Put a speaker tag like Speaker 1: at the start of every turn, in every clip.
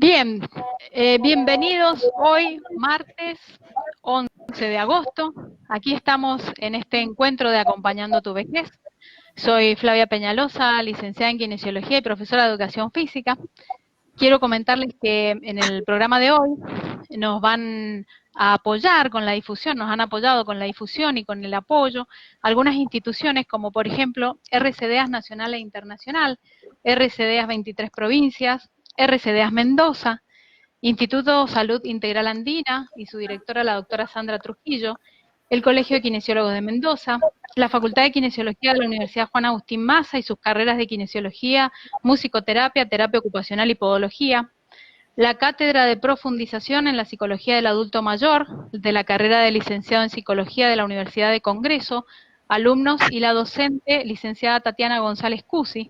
Speaker 1: Bien, bienvenidos hoy, martes 11 de agosto. Aquí estamos en este encuentro de Acompañando tu Vejez. Soy Flavia Peñalosa, licenciada en Kinesiología y profesora de Educación Física. Quiero comentarles que en el programa de hoy nos van a apoyar con la difusión, nos han apoyado con la difusión y con el apoyo algunas instituciones como por ejemplo RCDAS Nacional e Internacional, RCDAS 23 provincias, RCDAS Mendoza, Instituto Salud Integral Andina y su directora la doctora Sandra Trujillo, el Colegio de Kinesiólogos de Mendoza, la Facultad de Kinesiología de la Universidad Juan Agustín Maza y sus carreras de Kinesiología, Musicoterapia, Terapia Ocupacional y Podología, la Cátedra de Profundización en la Psicología del Adulto Mayor, de la carrera de Licenciado en Psicología de la Universidad de Congreso, alumnos y la docente, licenciada Tatiana González Cusi,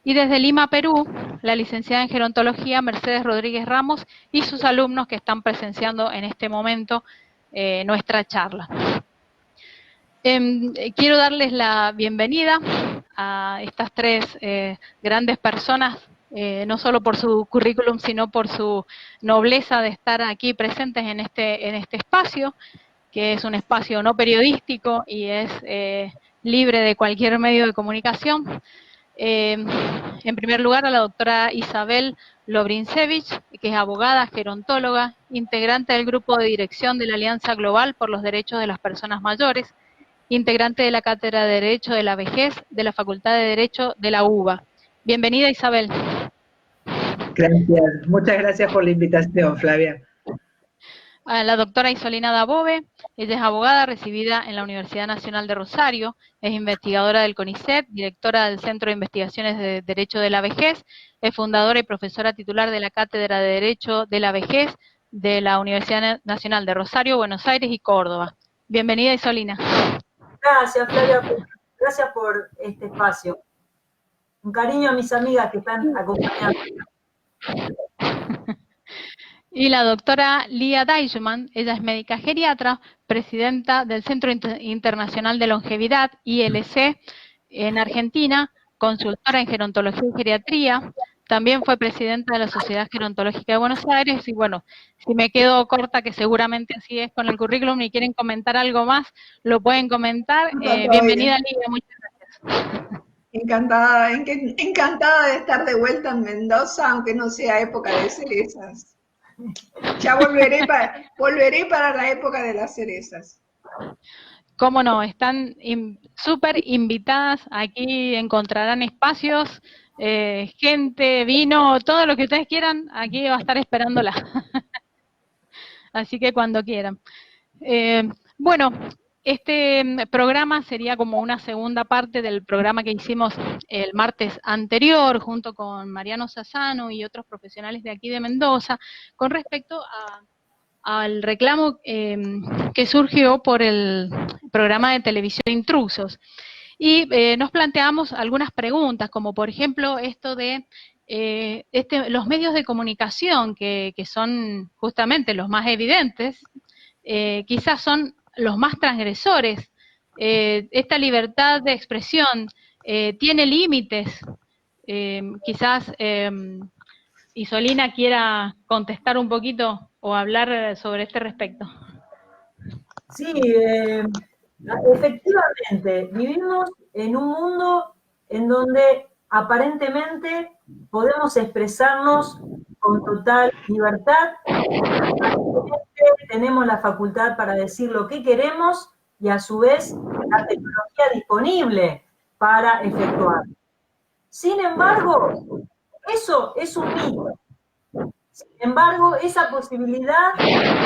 Speaker 1: y desde Lima, Perú, la licenciada en Gerontología Mercedes Rodríguez Ramos y sus alumnos que están presenciando en este momento nuestra charla. Quiero darles la bienvenida a estas tres grandes personas, no solo por su currículum, sino por su nobleza de estar aquí presentes en este espacio, que es un espacio no periodístico y es libre de cualquier medio de comunicación. En primer lugar, a la doctora Isabel Lobrinsevich, que es abogada, gerontóloga, integrante del Grupo de Dirección de la Alianza Global por los Derechos de las Personas Mayores, integrante de la Cátedra de Derecho de la Vejez de la Facultad de Derecho de la UBA. Bienvenida, Isabel.
Speaker 2: Gracias, muchas gracias por la invitación, Flavia.
Speaker 1: A la doctora Isolina Dabove, ella es abogada recibida en la Universidad Nacional de Rosario, es investigadora del CONICET, directora del Centro de Investigaciones de Derecho de la Vejez, es fundadora y profesora titular de la Cátedra de Derecho de la Vejez de la Universidad Nacional de Rosario, Buenos Aires y Córdoba. Bienvenida, Isolina.
Speaker 3: Gracias, Flavia, gracias por este espacio. Un cariño a mis amigas que están acompañando.
Speaker 1: Y la doctora Lía Deichmann, ella es médica geriatra, presidenta del Centro Internacional de Longevidad, ILC, en Argentina, consultora en gerontología y geriatría, también fue presidenta de la Sociedad Gerontológica de Buenos Aires, y bueno, si me quedo corta, que seguramente así es con el currículum, y quieren comentar algo más, lo pueden comentar. Bienvenida, Lía, muchas gracias.
Speaker 4: Encantada de estar de vuelta en Mendoza, aunque no sea época de cerezas. Ya volveré para la época de las cerezas.
Speaker 1: Cómo no, están súper invitadas, aquí encontrarán espacios, gente, vino, todo lo que ustedes quieran, aquí va a estar esperándola. Así que cuando quieran. Bueno, este programa sería como una segunda parte del programa que hicimos el martes anterior, junto con Mariano Sassano y otros profesionales de aquí de Mendoza, con respecto al reclamo que surgió por el programa de televisión Intrusos. Y nos planteamos algunas preguntas, como por ejemplo esto de los medios de comunicación, que son justamente los más evidentes, quizás son los más transgresores. Esta libertad de expresión tiene límites. Quizás Isolina quiera contestar un poquito o hablar sobre este respecto.
Speaker 3: Sí, efectivamente, vivimos en un mundo en donde aparentemente podemos expresarnos con total libertad, tenemos la facultad para decir lo que queremos y a su vez la tecnología disponible para efectuar. Sin embargo, eso es un mito. Sin embargo, esa posibilidad hay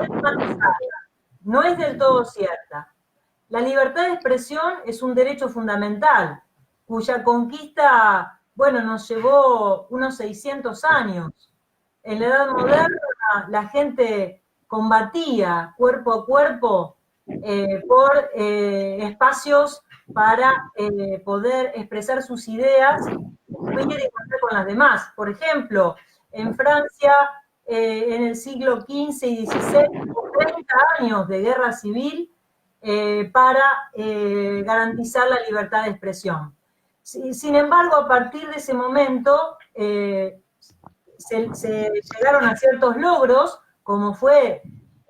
Speaker 3: matizada, no es del todo cierta. La libertad de expresión es un derecho fundamental, cuya conquista, bueno, nos llevó unos 600 años. En la Edad Moderna la gente combatía cuerpo a cuerpo por espacios para poder expresar sus ideas y encontrar con las demás. Por ejemplo, en Francia, en el siglo XV y XVI, 30 años de guerra civil para garantizar la libertad de expresión. Sin embargo, a partir de ese momento, se llegaron a ciertos logros, como fue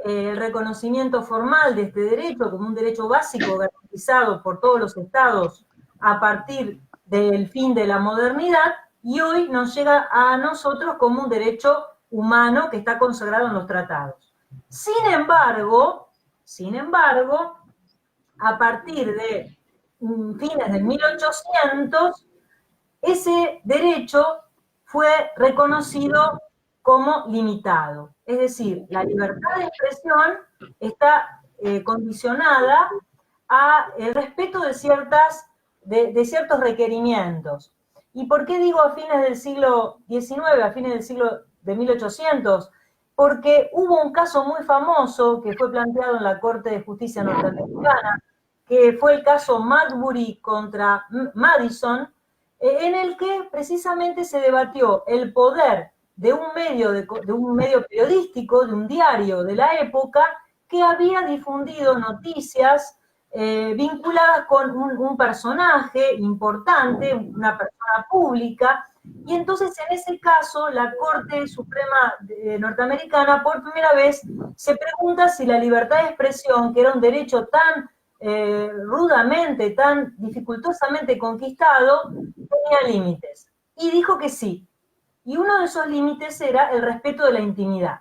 Speaker 3: el reconocimiento formal de este derecho como un derecho básico garantizado por todos los estados a partir del fin de la modernidad, y hoy nos llega a nosotros como un derecho humano que está consagrado en los tratados. Sin embargo, a partir de fines del 1800, ese derecho fue reconocido como limitado. Es decir, la libertad de expresión está condicionada al respeto de ciertos requerimientos. ¿Y por qué digo a fines del siglo XIX, a fines del siglo de 1800? Porque hubo un caso muy famoso que fue planteado en la Corte de Justicia norteamericana, que fue el caso Marbury contra Madison, en el que precisamente se debatió el poder de un medio periodístico, de un diario de la época, que había difundido noticias vinculadas con un personaje importante, una persona pública, y entonces en ese caso la Corte Suprema norteamericana por primera vez se pregunta si la libertad de expresión, que era un derecho tan rudamente, tan dificultosamente conquistado, tenía límites. Y dijo que sí. Y uno de esos límites era el respeto de la intimidad.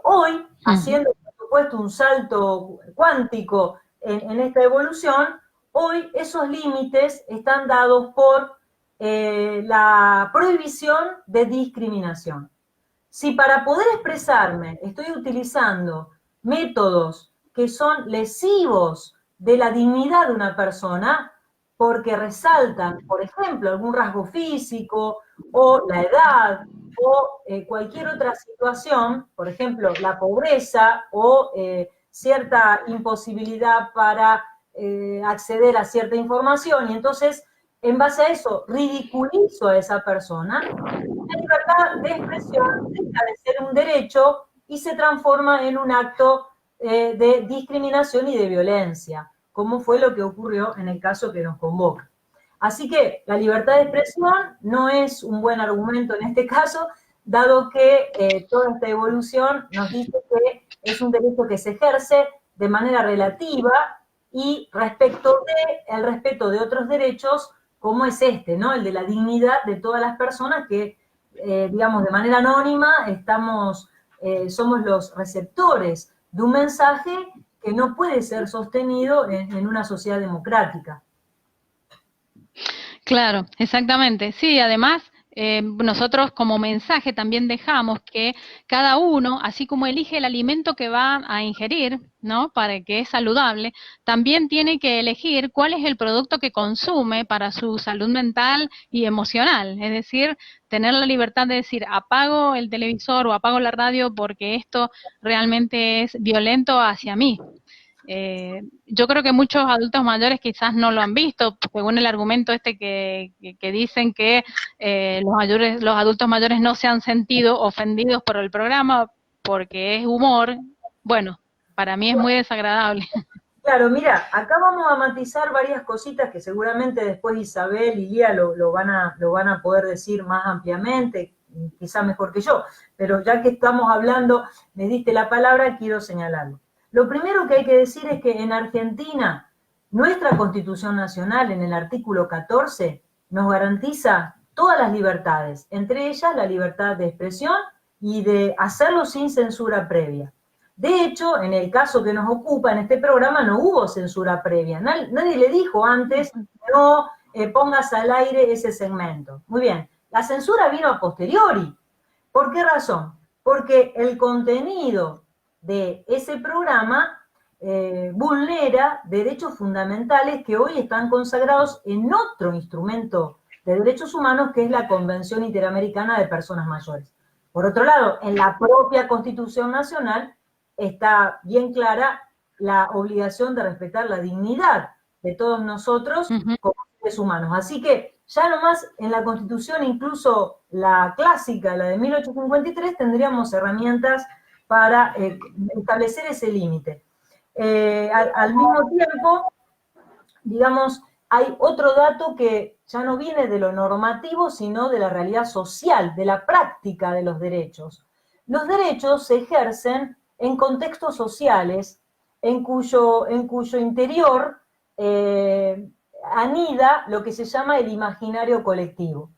Speaker 3: Hoy, haciendo, por supuesto, un salto cuántico en esta evolución, hoy esos límites están dados por la prohibición de discriminación. Si para poder expresarme estoy utilizando métodos que son lesivos de la dignidad de una persona, porque resaltan, por ejemplo, algún rasgo físico, o la edad, o cualquier otra situación, por ejemplo, la pobreza, o cierta imposibilidad para acceder a cierta información, y entonces, en base a eso, ridiculizo a esa persona, la libertad de expresión deja de ser un derecho y se transforma en un acto de discriminación y de violencia, como fue lo que ocurrió en el caso que nos convoca. Así que la libertad de expresión no es un buen argumento en este caso, dado que toda esta evolución nos dice que es un derecho que se ejerce de manera relativa y respecto del respeto de otros derechos, como es este, ¿no? El de la dignidad de todas las personas que, digamos, de manera anónima somos los receptores de un mensaje que no puede ser sostenido en una sociedad democrática.
Speaker 1: Claro, exactamente. Sí, además, nosotros como mensaje también dejamos que cada uno, así como elige el alimento que va a ingerir, ¿no? Para que es saludable, también tiene que elegir cuál es el producto que consume para su salud mental y emocional. Es decir, tener la libertad de decir, apago el televisor o apago la radio porque esto realmente es violento hacia mí. Yo creo que muchos adultos mayores quizás no lo han visto, según el argumento que dicen que los adultos mayores no se han sentido ofendidos por el programa porque es humor. Bueno, para mí es muy desagradable.
Speaker 3: Claro, mira, acá vamos a matizar varias cositas que seguramente después Isabel y Lía lo van a poder decir más ampliamente, quizá mejor que yo, pero ya que estamos hablando, me diste la palabra, quiero señalarlo. Lo primero que hay que decir es que en Argentina, nuestra Constitución Nacional, en el artículo 14, nos garantiza todas las libertades, entre ellas la libertad de expresión y de hacerlo sin censura previa. De hecho, en el caso que nos ocupa en este programa no hubo censura previa. Nadie le dijo antes, no pongas al aire ese segmento. Muy bien, la censura vino a posteriori. ¿Por qué razón? Porque el contenido de ese programa vulnera derechos fundamentales que hoy están consagrados en otro instrumento de derechos humanos, que es la Convención Interamericana de Personas Mayores. Por otro lado, en la propia Constitución Nacional está bien clara la obligación de respetar la dignidad de todos nosotros como seres humanos. Así que ya nomás en la Constitución, incluso la clásica, la de 1853, tendríamos herramientas para establecer ese límite. Al mismo tiempo, digamos, hay otro dato que ya no viene de lo normativo, sino de la realidad social, de la práctica de los derechos. Los derechos se ejercen en contextos sociales en cuyo interior anida lo que se llama el imaginario colectivo.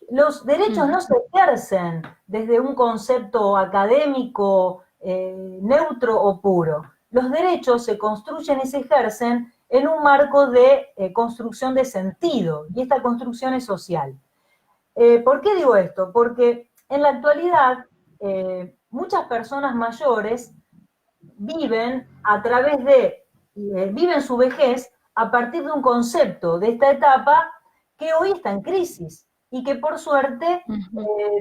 Speaker 3: Los derechos no se ejercen desde un concepto académico neutro o puro. Los derechos se construyen y se ejercen en un marco de construcción de sentido, y esta construcción es social. ¿Por qué digo esto? Porque en la actualidad muchas personas mayores viven viven su vejez a partir de un concepto de esta etapa que hoy está en crisis y que por suerte,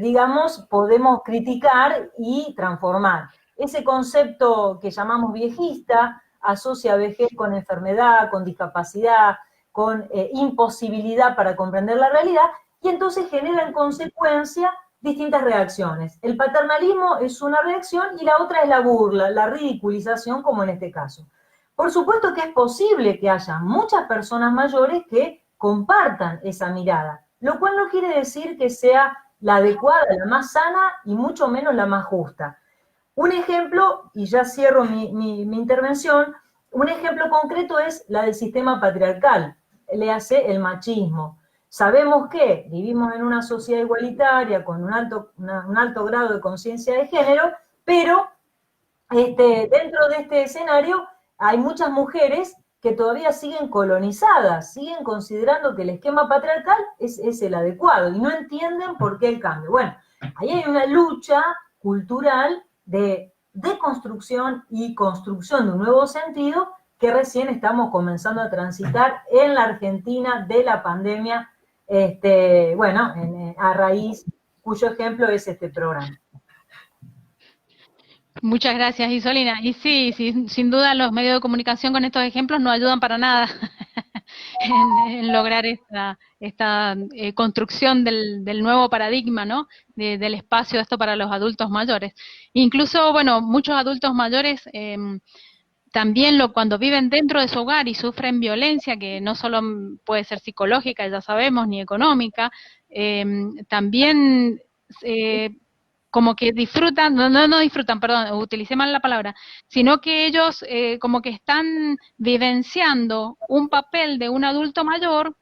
Speaker 3: digamos, podemos criticar y transformar. Ese concepto que llamamos viejista asocia vejez con enfermedad, con discapacidad, con imposibilidad para comprender la realidad, y entonces genera en consecuencia distintas reacciones. El paternalismo es una reacción y la otra es la burla, la ridiculización, como en este caso. Por supuesto que es posible que haya muchas personas mayores que compartan esa mirada, lo cual no quiere decir que sea la adecuada, la más sana y mucho menos la más justa. Un ejemplo, y ya cierro mi intervención, un ejemplo concreto es la del sistema patriarcal, le hace el machismo. Sabemos que vivimos en una sociedad igualitaria con un alto grado de conciencia de género, pero dentro de este escenario hay muchas mujeres que todavía siguen colonizadas, siguen considerando que el esquema patriarcal es el adecuado y no entienden por qué el cambio. Bueno, ahí hay una lucha cultural de deconstrucción y construcción de un nuevo sentido que recién estamos comenzando a transitar en la Argentina de la pandemia, a raíz, cuyo ejemplo es este programa.
Speaker 1: Muchas gracias, Isolina. Y sí, sin duda los medios de comunicación con estos ejemplos no ayudan para nada en lograr esta construcción del nuevo paradigma, ¿no? Del espacio esto para los adultos mayores. Incluso, bueno, muchos adultos mayores también cuando viven dentro de su hogar y sufren violencia, que no solo puede ser psicológica, ya sabemos, ni económica, también como que disfrutan, no disfrutan, perdón, utilicé mal la palabra, sino que ellos como que están vivenciando un papel de un adulto mayor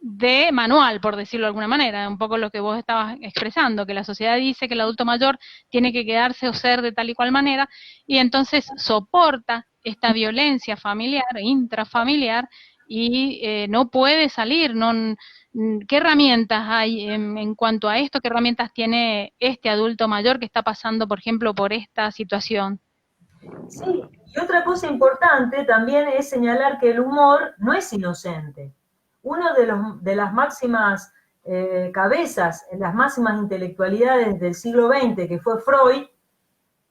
Speaker 1: de manual, por decirlo de alguna manera, un poco lo que vos estabas expresando, que la sociedad dice que el adulto mayor tiene que quedarse o ser de tal y cual manera, y entonces soporta esta violencia familiar, intrafamiliar, y no puede salir. ¿Qué herramientas hay en cuanto a esto? ¿Qué herramientas tiene este adulto mayor que está pasando, por ejemplo, por esta situación?
Speaker 3: Sí, y otra cosa importante también es señalar que el humor no es inocente. Uno de las máximas cabezas, las máximas intelectualidades del siglo XX, que fue Freud,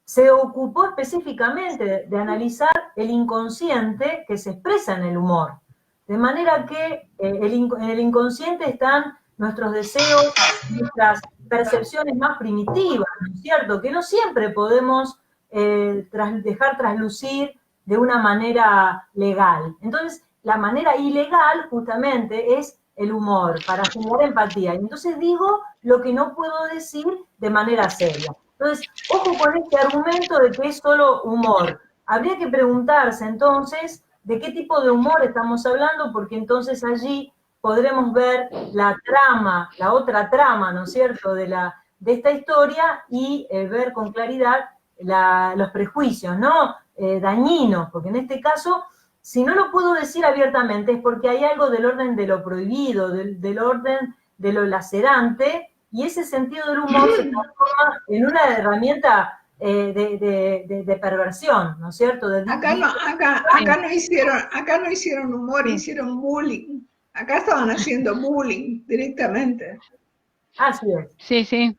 Speaker 3: se ocupó específicamente de analizar el inconsciente que se expresa en el humor. De manera que en el inconsciente están nuestros deseos, nuestras percepciones más primitivas, ¿no es cierto? Que no siempre podemos dejar traslucir de una manera legal. Entonces, la manera ilegal justamente es el humor, para generar empatía. Y entonces digo lo que no puedo decir de manera seria. Entonces, ojo con este argumento de que es solo humor. Habría que preguntarse entonces de qué tipo de humor estamos hablando, porque entonces allí podremos ver la trama, la otra trama, ¿no es cierto?, de esta historia y ver con claridad los prejuicios, ¿no?, dañinos, porque en este caso, si no lo puedo decir abiertamente, es porque hay algo del orden de lo prohibido, del orden de lo lacerante, y ese sentido del humor se transforma en una herramienta de perversión, ¿no es cierto?
Speaker 4: Acá no hicieron humor, hicieron bullying. Acá estaban haciendo bullying directamente.
Speaker 3: Así es.
Speaker 1: Sí, sí.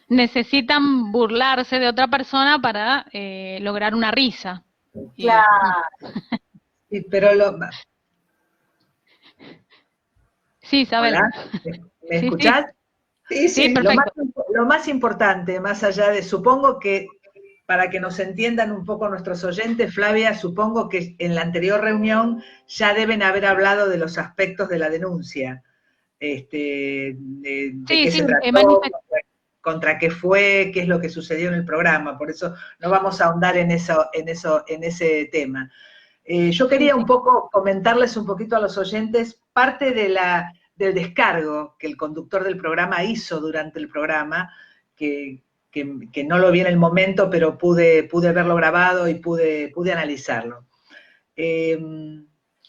Speaker 1: Necesitan burlarse de otra persona para lograr una risa.
Speaker 3: Claro.
Speaker 2: Sí, pero
Speaker 1: Sí, Isabel.
Speaker 2: ¿Hola? ¿Me escuchás?
Speaker 4: Sí, sí.
Speaker 1: Perfecto.
Speaker 2: Lo más importante, más allá de, supongo que, para que nos entiendan un poco nuestros oyentes, Flavia, supongo que en la anterior reunión ya deben haber hablado de los aspectos de la denuncia. de
Speaker 1: Sí,
Speaker 2: qué
Speaker 1: sí,
Speaker 2: se trató, contra qué fue, qué es lo que sucedió en el programa, por eso no vamos a ahondar en ese tema. Yo quería un poco comentarles un poquito a los oyentes parte del descargo que el conductor del programa hizo durante el programa, que no lo vi en el momento, pero pude verlo grabado y pude analizarlo.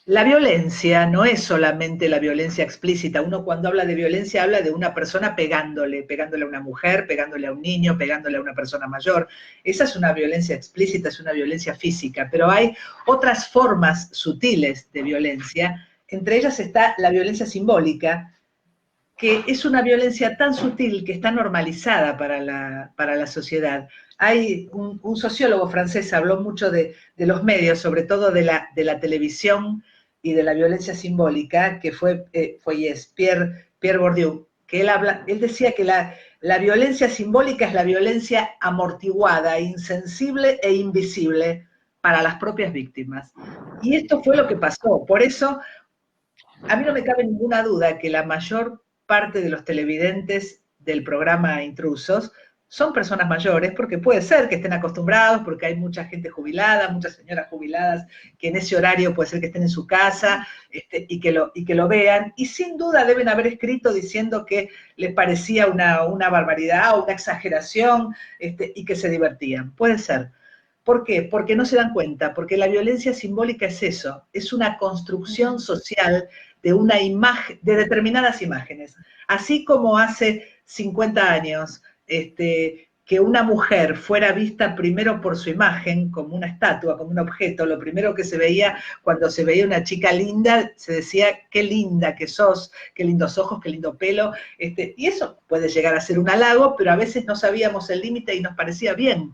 Speaker 2: La violencia no es solamente la violencia explícita. Uno cuando habla de violencia habla de una persona pegándole a una mujer, pegándole a un niño, pegándole a una persona mayor. Esa es una violencia explícita, es una violencia física, pero hay otras formas sutiles de violencia. Entre ellas está la violencia simbólica, que es una violencia tan sutil que está normalizada para la sociedad. Hay un sociólogo francés habló mucho de los medios, sobre todo de la televisión y de la violencia simbólica, que fue Pierre Bourdieu, que él decía que la violencia simbólica es la violencia amortiguada, insensible e invisible para las propias víctimas. Y esto fue lo que pasó. Por eso, a mí no me cabe ninguna duda que la mayor parte de los televidentes del programa Intrusos son personas mayores, porque puede ser que estén acostumbrados, porque hay mucha gente jubilada, muchas señoras jubiladas que en ese horario puede ser que estén en su casa y que lo vean, y sin duda deben haber escrito diciendo que les parecía una barbaridad o una exageración y que se divertían. Puede ser. ¿Por qué? Porque no se dan cuenta, porque la violencia simbólica es eso, es una construcción social de una imagen, de determinadas imágenes. Así como hace 50 años que una mujer fuera vista primero por su imagen, como una estatua, como un objeto, lo primero que se veía cuando se veía una chica linda, se decía, qué linda que sos, qué lindos ojos, qué lindo pelo, y eso puede llegar a ser un halago, pero a veces no sabíamos el límite y nos parecía bien.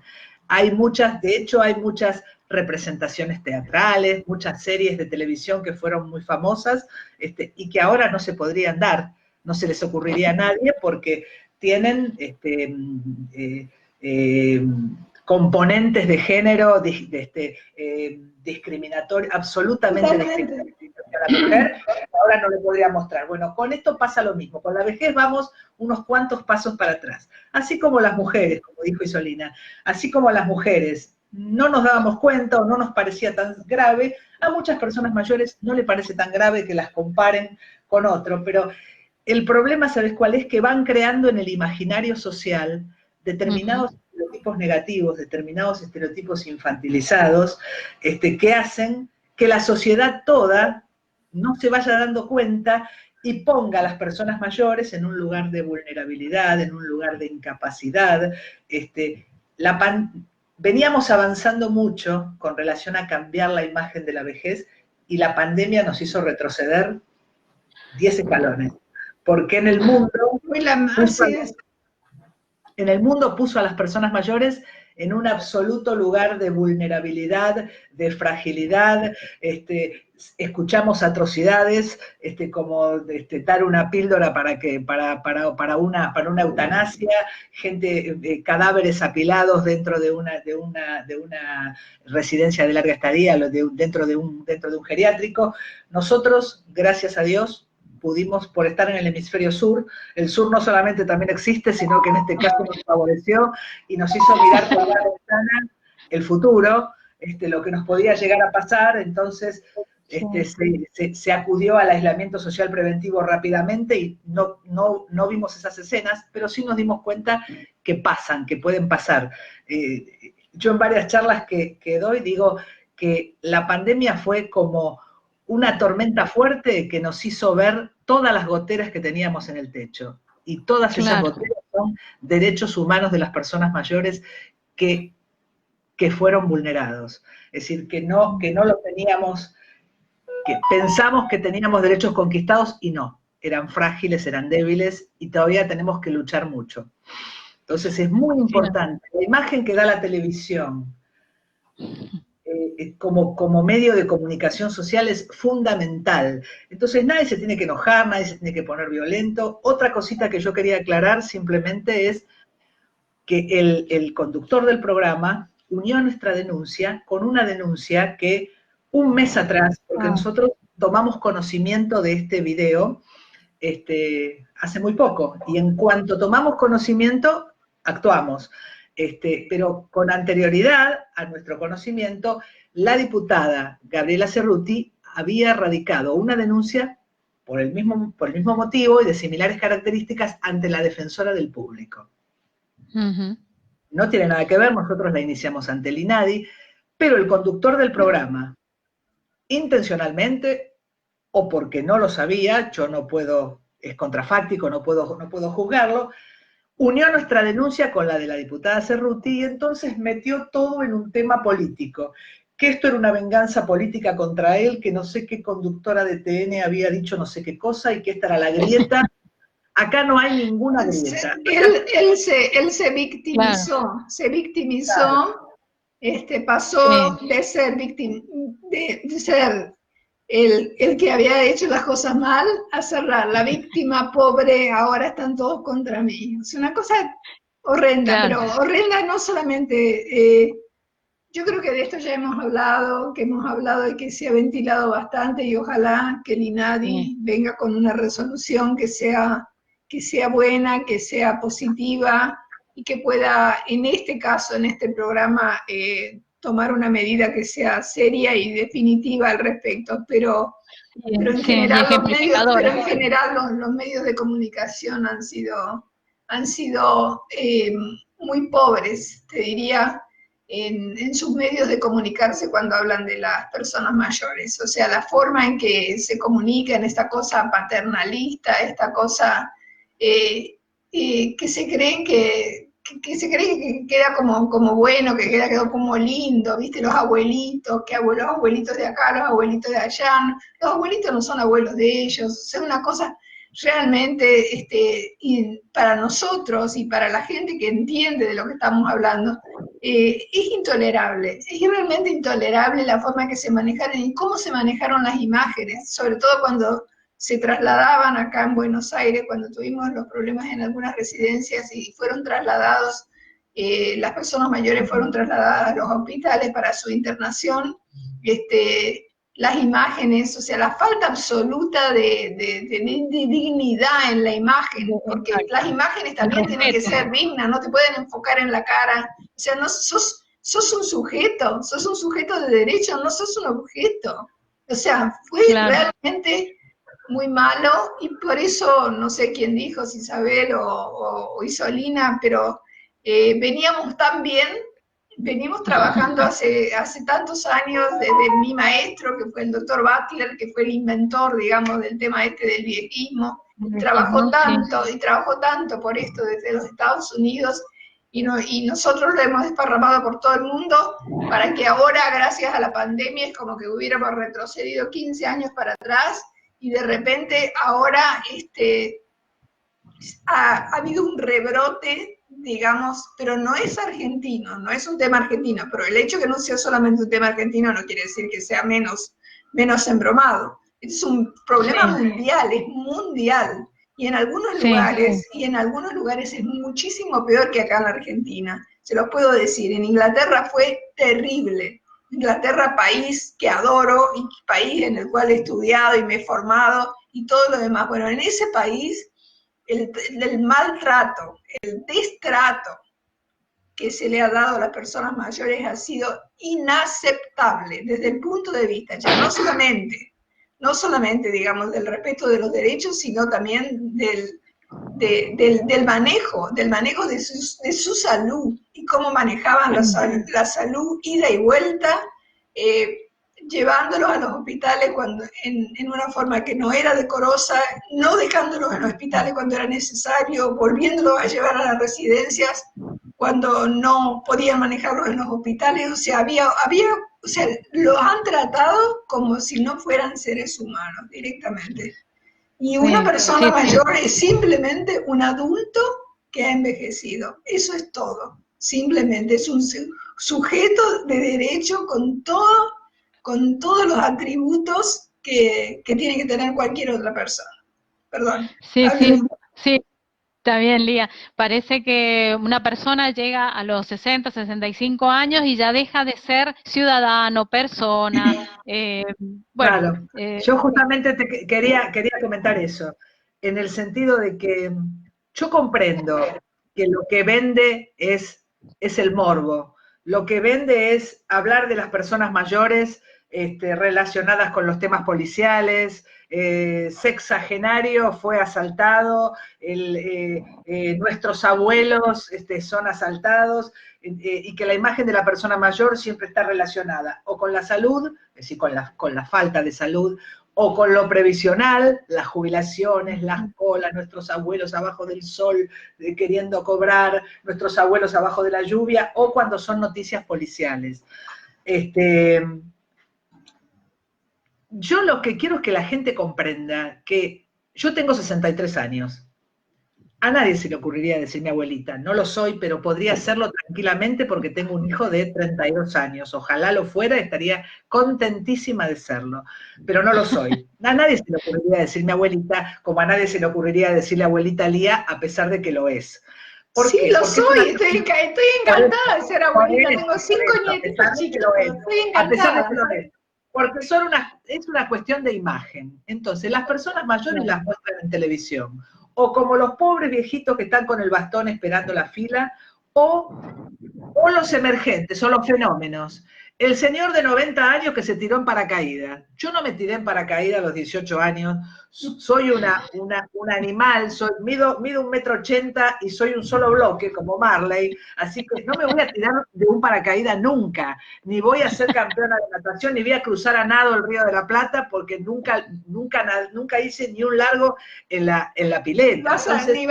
Speaker 2: De hecho hay muchas representaciones teatrales, muchas series de televisión que fueron muy famosas y que ahora no se podrían dar, no se les ocurriría a nadie porque tienen componentes de género discriminatorio, absolutamente discriminatorio a la mujer, ahora no le podría mostrar. Bueno, con esto pasa lo mismo, con la vejez vamos unos cuantos pasos para atrás, así como las mujeres, como dijo Isolina, así como las mujeres no nos dábamos cuenta o no nos parecía tan grave, a muchas personas mayores no le parece tan grave que las comparen con otro, pero el problema, ¿sabes cuál es? Que van creando en el imaginario social determinados estereotipos negativos, determinados estereotipos infantilizados, que hacen que la sociedad toda no se vaya dando cuenta y ponga a las personas mayores en un lugar de vulnerabilidad, en un lugar de incapacidad. Veníamos avanzando mucho con relación a cambiar la imagen de la vejez y la pandemia nos hizo retroceder 10 escalones. Porque en el mundo puso a las personas mayores en un absoluto lugar de vulnerabilidad, de fragilidad, escuchamos atrocidades, como dar una píldora para una eutanasia, cadáveres apilados dentro de una residencia de larga estadía, dentro de un geriátrico. Nosotros, gracias a Dios, pudimos, por estar en el hemisferio sur, el sur no solamente también existe, sino que en este caso nos favoreció y nos hizo mirar por la ventana el futuro, lo que nos podía llegar a pasar, entonces se acudió al aislamiento social preventivo rápidamente y no vimos esas escenas, pero sí nos dimos cuenta que pasan, que pueden pasar. Yo en varias charlas que doy digo que la pandemia fue como una tormenta fuerte que nos hizo ver todas las goteras que teníamos en el techo. Y todas esas goteras son derechos humanos de las personas mayores que fueron vulnerados. Es decir, que no lo teníamos, que pensamos que teníamos derechos conquistados y no. Eran frágiles, eran débiles y todavía tenemos que luchar mucho. Entonces es muy importante. La imagen que da la televisión como medio de comunicación social es fundamental. Entonces nadie se tiene que enojar, nadie se tiene que poner violento. Otra cosita que yo quería aclarar simplemente es que el conductor del programa unió a nuestra denuncia con una denuncia que un mes atrás, porque nosotros tomamos conocimiento de este video hace muy poco, y en cuanto tomamos conocimiento, actuamos. Pero con anterioridad a nuestro conocimiento, la diputada Gabriela Cerruti había radicado una denuncia por el mismo motivo y de similares características ante la defensora del público. No tiene nada que ver, nosotros la iniciamos ante el INADI, pero el conductor del programa, intencionalmente, o porque no lo sabía, yo no puedo, es contrafáctico, no puedo juzgarlo, unió nuestra denuncia con la de la diputada Cerruti y entonces metió todo en un tema político, que esto era una venganza política contra él, que no sé qué conductora de TN había dicho no sé qué cosa y que esta era la grieta. Acá no hay ninguna grieta.
Speaker 4: Él se victimizó, claro. Se victimizó, claro. Pasó de ser de ser el que había hecho las cosas mal a ser la víctima pobre, ahora están todos contra mí. Es una cosa horrenda, claro. Pero horrenda no solamente, yo creo que de esto ya hemos hablado, y que se ha ventilado bastante, y ojalá que el INADI venga con una resolución que sea buena, que sea positiva, y que pueda, en este caso, en este programa, tomar una medida que sea seria y definitiva al respecto, pero en general, los medios de comunicación han sido muy pobres, te diría, en sus medios de comunicarse cuando hablan de las personas mayores. O sea, la forma en que se comunican, esta cosa paternalista, esta cosa que se creen que queda como bueno, que quedó como lindo, ¿viste? Los abuelitos, los abuelitos de acá, los abuelitos de allá, los abuelitos no son abuelos de ellos, o sea, una cosa realmente, y para nosotros y para la gente que entiende de lo que estamos hablando, es intolerable, es realmente intolerable la forma en que se manejaron y cómo se manejaron las imágenes, sobre todo cuando se trasladaban acá en Buenos Aires, cuando tuvimos los problemas en algunas residencias y fueron trasladados, las personas mayores fueron trasladadas a los hospitales para su internación, las imágenes, o sea, la falta absoluta de dignidad en la imagen, porque las imágenes también tienen que ser dignas, no te pueden enfocar en la cara, o sea, no sos un sujeto de derecho, no sos un objeto, o sea, fue realmente muy malo, y por eso, no sé quién dijo, si Isabel o Isolina, pero veníamos tan bien, venimos trabajando hace tantos años, desde mi maestro, que fue el doctor Butler, que fue el inventor, digamos, del tema del viejismo, trabajó tanto por esto desde los Estados Unidos, y nosotros lo hemos desparramado por todo el mundo, para que ahora, gracias a la pandemia, es como que hubiéramos retrocedido 15 años para atrás, y de repente ahora ha habido un rebrote, digamos, pero no es argentino, no es un tema argentino, pero el hecho que no sea solamente un tema argentino no quiere decir que sea menos embromado. Es un problema mundial, es mundial, y en algunos lugares es muchísimo peor que acá en la Argentina, se los puedo decir. En Inglaterra fue terrible. Inglaterra, país que adoro y país en el cual he estudiado y me he formado y todo lo demás. Bueno, en ese país el maltrato, el destrato que se le ha dado a las personas mayores ha sido inaceptable desde el punto de vista, ya no solamente, digamos, del respeto de los derechos, sino también del manejo de su salud, y cómo manejaban la salud ida y vuelta, llevándolos a los hospitales en una forma que no era decorosa, no dejándolos en los hospitales cuando era necesario, volviéndolos a llevar a las residencias cuando no podían manejarlos en los hospitales. O sea, los han tratado como si no fueran seres humanos directamente. Y una persona mayor es simplemente un adulto que ha envejecido. Eso es todo. Simplemente es un sujeto de derecho con todos los atributos que tiene que tener cualquier otra persona. Perdón.
Speaker 1: Sí. Está bien, Lía. Parece que una persona llega a los 60, 65 años y ya deja de ser ciudadano, persona.
Speaker 2: Claro. Yo justamente quería comentar eso. en el sentido de que yo comprendo que lo que vende es el morbo, lo que vende es hablar de las personas mayores relacionadas con los temas policiales, sexagenario fue asaltado, nuestros abuelos son asaltados, y que la imagen de la persona mayor siempre está relacionada o con la salud, es decir, con la falta de salud, o con lo previsional, las jubilaciones, las colas, nuestros abuelos abajo del sol queriendo cobrar, nuestros abuelos abajo de la lluvia, o cuando son noticias policiales. Yo lo que quiero es que la gente comprenda que yo tengo 63 años. A nadie se le ocurriría decir mi abuelita, no lo soy, pero podría hacerlo tranquilamente porque tengo un hijo de 32 años. Ojalá lo fuera, estaría contentísima de serlo, pero no lo soy. A nadie se le ocurriría decir mi abuelita, como a nadie se le ocurriría decirle abuelita Lía, a pesar de que lo es.
Speaker 4: Sí,
Speaker 2: qué?
Speaker 4: lo soy, estoy encantada de ser abuelita, tengo 5 nietitos chicos, estoy encantada.
Speaker 2: A pesar de que lo es. Porque es una cuestión de imagen. Entonces, las personas mayores las muestran en televisión, o como los pobres viejitos que están con el bastón esperando la fila, o los emergentes, o los fenómenos. El señor de 90 años que se tiró en paracaídas. Yo no me tiré en paracaídas a los 18 años, soy un animal, mido 1,80 m y soy un solo bloque, como Marley, así que no me voy a tirar de un paracaídas nunca, ni voy a ser campeona de natación, ni voy a cruzar a nado el Río de la Plata, porque nunca hice ni un largo en la pileta.
Speaker 4: Ni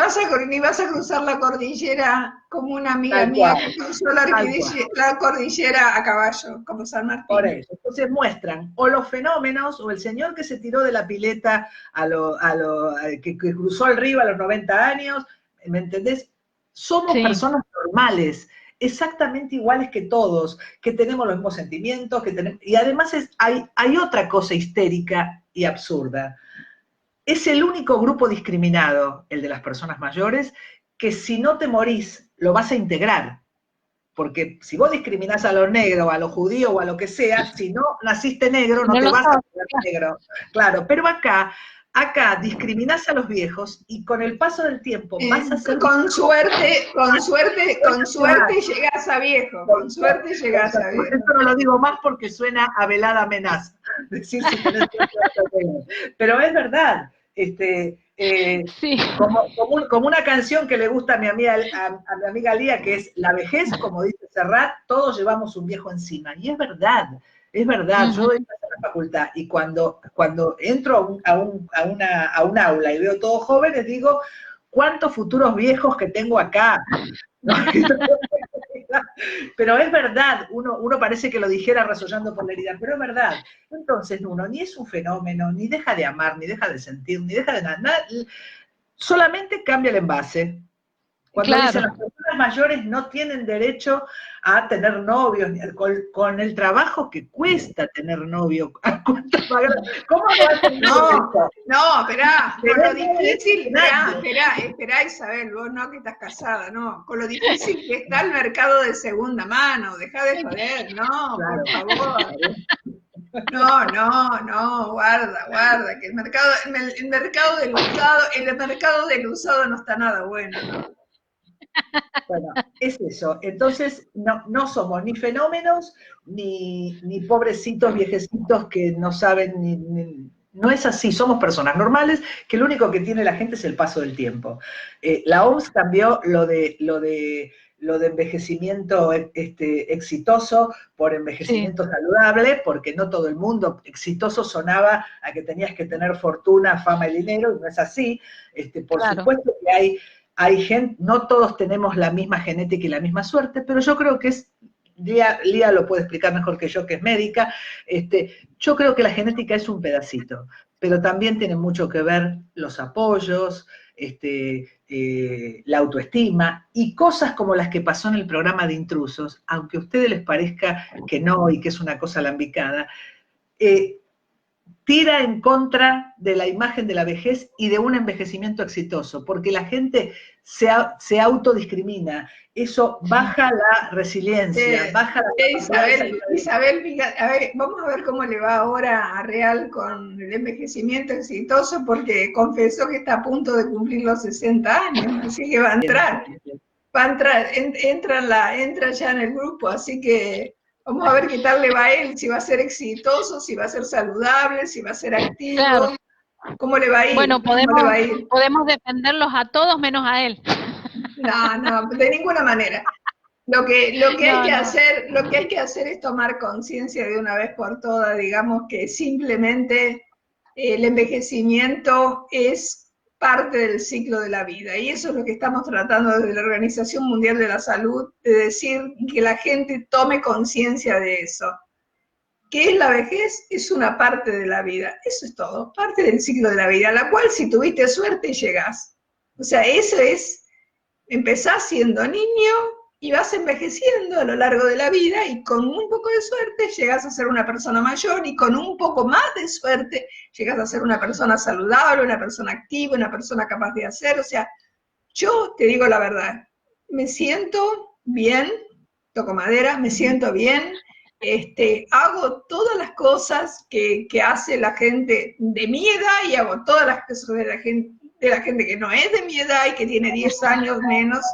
Speaker 4: vas a cruzar la cordillera como una amiga mía que cruzó la cordillera a caballo, como San Martín.
Speaker 2: Por eso, entonces muestran o los fenómenos, o el señor que se tiró de la pileta que cruzó el río a los 90 años, ¿me entendés? Somos personas normales, exactamente iguales que todos, que tenemos los mismos sentimientos, y además hay otra cosa histérica y absurda. Es el único grupo discriminado, el de las personas mayores, que si no te morís, lo vas a integrar. Porque si vos discriminás a los negros, a los judíos o a lo que sea, si no naciste negro, no te vas a hacer negro. Claro, pero acá discriminás a los viejos y con el paso del tiempo vas a ser...
Speaker 4: Con suerte llegás a viejo, con suerte llegás a viejo.
Speaker 2: Esto no lo digo más porque suena a velada amenaza, decir si tenés suerte. Pero es verdad, como una canción que le gusta a mi amiga Lía, que es La vejez, como dice Serrat, todos llevamos un viejo encima. Y es verdad. Yo doy clase en la facultad y cuando entro a un aula y veo todos jóvenes, digo, ¿cuántos futuros viejos que tengo acá? Pero es verdad, uno parece que lo dijera resollando por la herida, pero es verdad. Entonces uno ni es un fenómeno, ni deja de amar, ni deja de sentir, ni deja de nada, solamente cambia el envase. Cuando dicen las personas mayores no tienen derecho a tener novios, con el trabajo que cuesta tener novio. ¿Cómo no va a tener
Speaker 4: No, esperá, con lo difícil, esperá Isabel, vos no que estás casada, no, con lo difícil que está el mercado de segunda mano, dejá de joder, no, por favor. No, guarda, que el mercado del usado no está nada bueno, ¿no?
Speaker 2: Bueno, es eso. Entonces, no somos ni fenómenos, ni pobrecitos viejecitos que no saben no es así, somos personas normales, que lo único que tiene la gente es el paso del tiempo. La OMS cambió lo de envejecimiento exitoso por envejecimiento saludable, porque no todo el mundo exitoso sonaba a que tenías que tener fortuna, fama y dinero, y no es así. Por supuesto que hay gente, no todos tenemos la misma genética y la misma suerte, pero yo creo que Lía lo puede explicar mejor que yo, que es médica, yo creo que la genética es un pedacito, pero también tiene mucho que ver los apoyos, la autoestima, y cosas como las que pasó en el programa de Intrusos, aunque a ustedes les parezca que no y que es una cosa alambicada, tira en contra de la imagen de la vejez y de un envejecimiento exitoso, porque la gente se autodiscrimina. Eso baja la resiliencia, baja la...
Speaker 4: Isabel, a ver, vamos a ver cómo le va ahora a Real con el envejecimiento exitoso, porque confesó que está a punto de cumplir los 60 años, así que va a entrar, entra ya en el grupo, así que vamos a ver qué tal le va a él, si va a ser exitoso, si va a ser saludable, si va a ser activo,
Speaker 1: Claro.
Speaker 4: ¿Cómo le va a ir?
Speaker 1: Bueno, podemos defenderlos a todos menos a él.
Speaker 4: No, de ninguna manera. Lo que hay que hacer es tomar conciencia de una vez por todas, digamos que simplemente el envejecimiento es parte del ciclo de la vida, y eso es lo que estamos tratando desde la Organización Mundial de la Salud, de decir que la gente tome conciencia de eso. ¿Qué es la vejez? Es una parte de la vida, eso es todo, parte del ciclo de la vida, a la cual si tuviste suerte llegás. O sea, eso es, empezás siendo niño y vas envejeciendo a lo largo de la vida, y con un poco de suerte llegás a ser una persona mayor, y con un poco más de suerte llegás a ser una persona saludable, una persona activa, una persona capaz de hacer. O sea, yo te digo la verdad, me siento bien, toco madera, me siento bien, hago todas las cosas que hace la gente de mi edad, y hago todas las cosas de la gente que no es de mi edad y que tiene 10 años menos,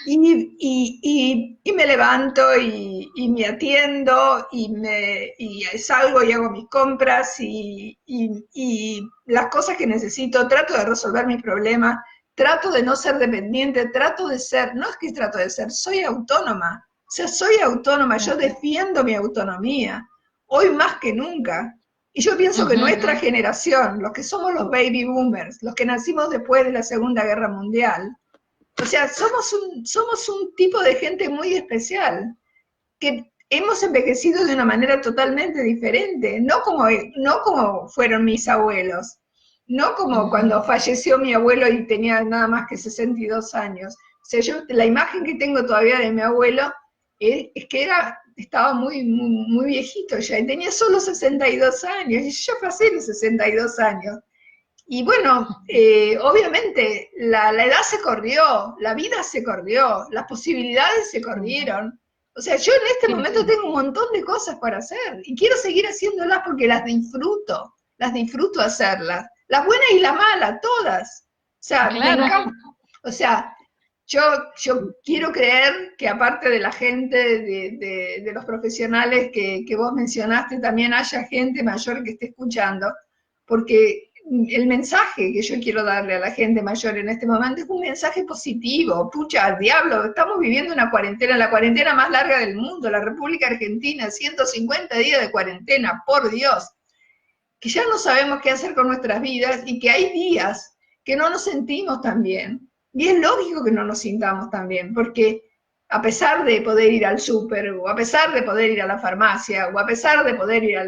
Speaker 4: y me levanto y me atiendo y salgo y hago mis compras y las cosas que necesito, trato de resolver mis problemas, trato de no ser dependiente, soy autónoma. O sea, soy autónoma, yo defiendo mi autonomía, hoy más que nunca. Y yo pienso que nuestra generación, los que somos los baby boomers, los que nacimos después de la Segunda Guerra Mundial, o sea, somos un tipo de gente muy especial, que hemos envejecido de una manera totalmente diferente, no como fueron mis abuelos, no como cuando falleció mi abuelo y tenía nada más que 62 años. O sea, la imagen que tengo todavía de mi abuelo es que estaba muy, muy, muy viejito ya, y tenía solo 62 años, y yo pasé los 62 años. Y bueno, obviamente la edad se corrió, la vida se corrió, las posibilidades se corrieron. O sea, yo en este momento tengo un montón de cosas para hacer, y quiero seguir haciéndolas porque las disfruto hacerlas, las buenas y las malas, todas. O sea, me encanta. O sea, yo quiero creer que aparte de la gente, de los profesionales que vos mencionaste, también haya gente mayor que esté escuchando, porque el mensaje que yo quiero darle a la gente mayor en este momento es un mensaje positivo. Pucha, al diablo, estamos viviendo una cuarentena, la cuarentena más larga del mundo, la República Argentina, 150 días de cuarentena, por Dios, que ya no sabemos qué hacer con nuestras vidas, y que hay días que no nos sentimos tan bien. Y es lógico que no nos sintamos tan bien, porque a pesar de poder ir al súper, o a pesar de poder ir a la farmacia, o a pesar de poder ir a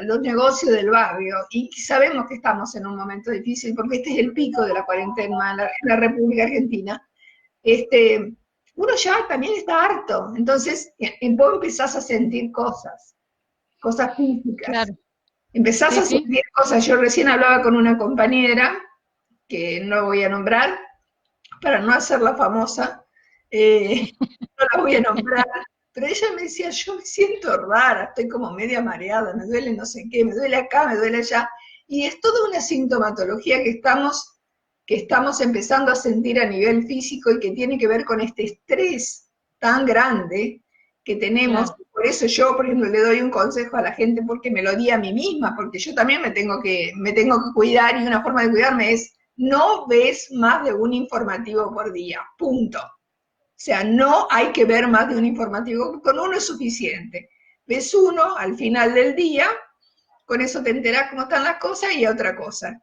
Speaker 4: los negocios del barrio, y sabemos que estamos en un momento difícil, porque este es el pico de la cuarentena en la República Argentina, uno ya también está harto. Entonces vos empezás a sentir cosas físicas. Claro. Empezás a sentir cosas. Yo recién hablaba con una compañera, que no voy a nombrar, para no hacerla famosa, no la voy a nombrar, pero ella me decía, yo me siento rara, estoy como media mareada, me duele no sé qué, me duele acá, me duele allá, y es toda una sintomatología que estamos empezando a sentir a nivel físico, y que tiene que ver con este estrés tan grande que tenemos. Claro. Por eso yo, por ejemplo, le doy un consejo a la gente, porque me lo di a mí misma, porque yo también me tengo que cuidar, y una forma de cuidarme es: no ves más de un informativo por día, punto. O sea, no hay que ver más de un informativo, con uno es suficiente. Ves uno al final del día, con eso te enterás cómo están las cosas, y otra cosa.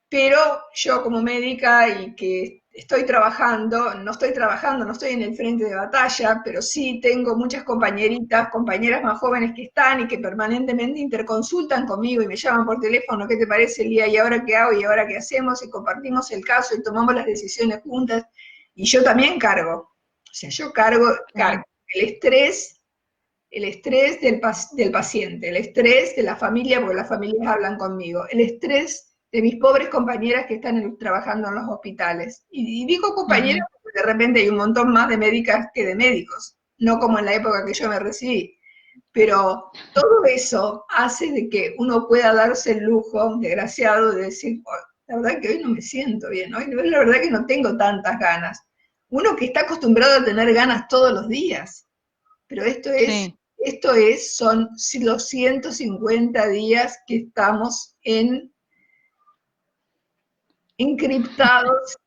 Speaker 4: Pero yo, como médica, y que no estoy en el frente de batalla, pero sí tengo muchas compañeras más jóvenes que están y que permanentemente interconsultan conmigo y me llaman por teléfono: ¿qué te parece, Lía? ¿Y ahora qué hago? ¿Y ahora qué hacemos? Y compartimos el caso y tomamos las decisiones juntas. Y yo también cargo. O sea, yo cargo. El estrés el estrés del paciente, el estrés de la familia, porque las familias hablan conmigo, el estrés de mis pobres compañeras que están trabajando en los hospitales. Y digo compañeras porque de repente hay un montón más de médicas que de médicos, no como en la época que yo me recibí. Pero todo eso hace de que uno pueda darse el lujo, desgraciado, de decir, oh, la verdad que hoy no me siento bien, hoy la verdad que no tengo tantas ganas. Uno que está acostumbrado a tener ganas todos los días, pero son los 150 días que estamos encriptados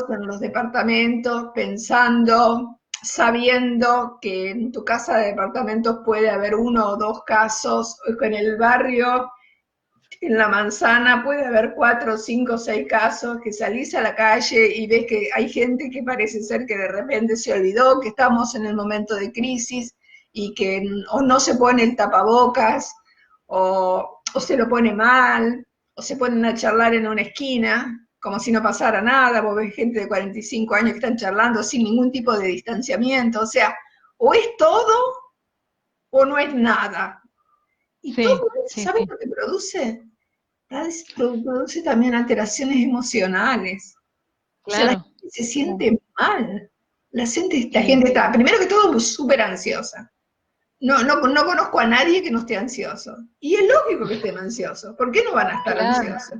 Speaker 4: en los departamentos, pensando, sabiendo que en tu casa de departamentos puede haber 1 o 2 casos, o en el barrio, en la manzana puede haber 4, 5, 6 casos, que salís a la calle y ves que hay gente que parece ser que de repente se olvidó que estamos en el momento de crisis y que o no se pone el tapabocas, o se lo pone mal, o se ponen a charlar en una esquina, como si no pasara nada. Vos ves gente de 45 años que están charlando sin ningún tipo de distanciamiento. O sea, o es todo o no es nada. Y todo eso, ¿sabes lo que produce? Produce también alteraciones emocionales. Claro. O sea, la gente se siente mal. La gente está, primero que todo, súper ansiosa. No conozco a nadie que no esté ansioso. Y es lógico que estén ansiosos. ¿Por qué no van a estar ansiosos?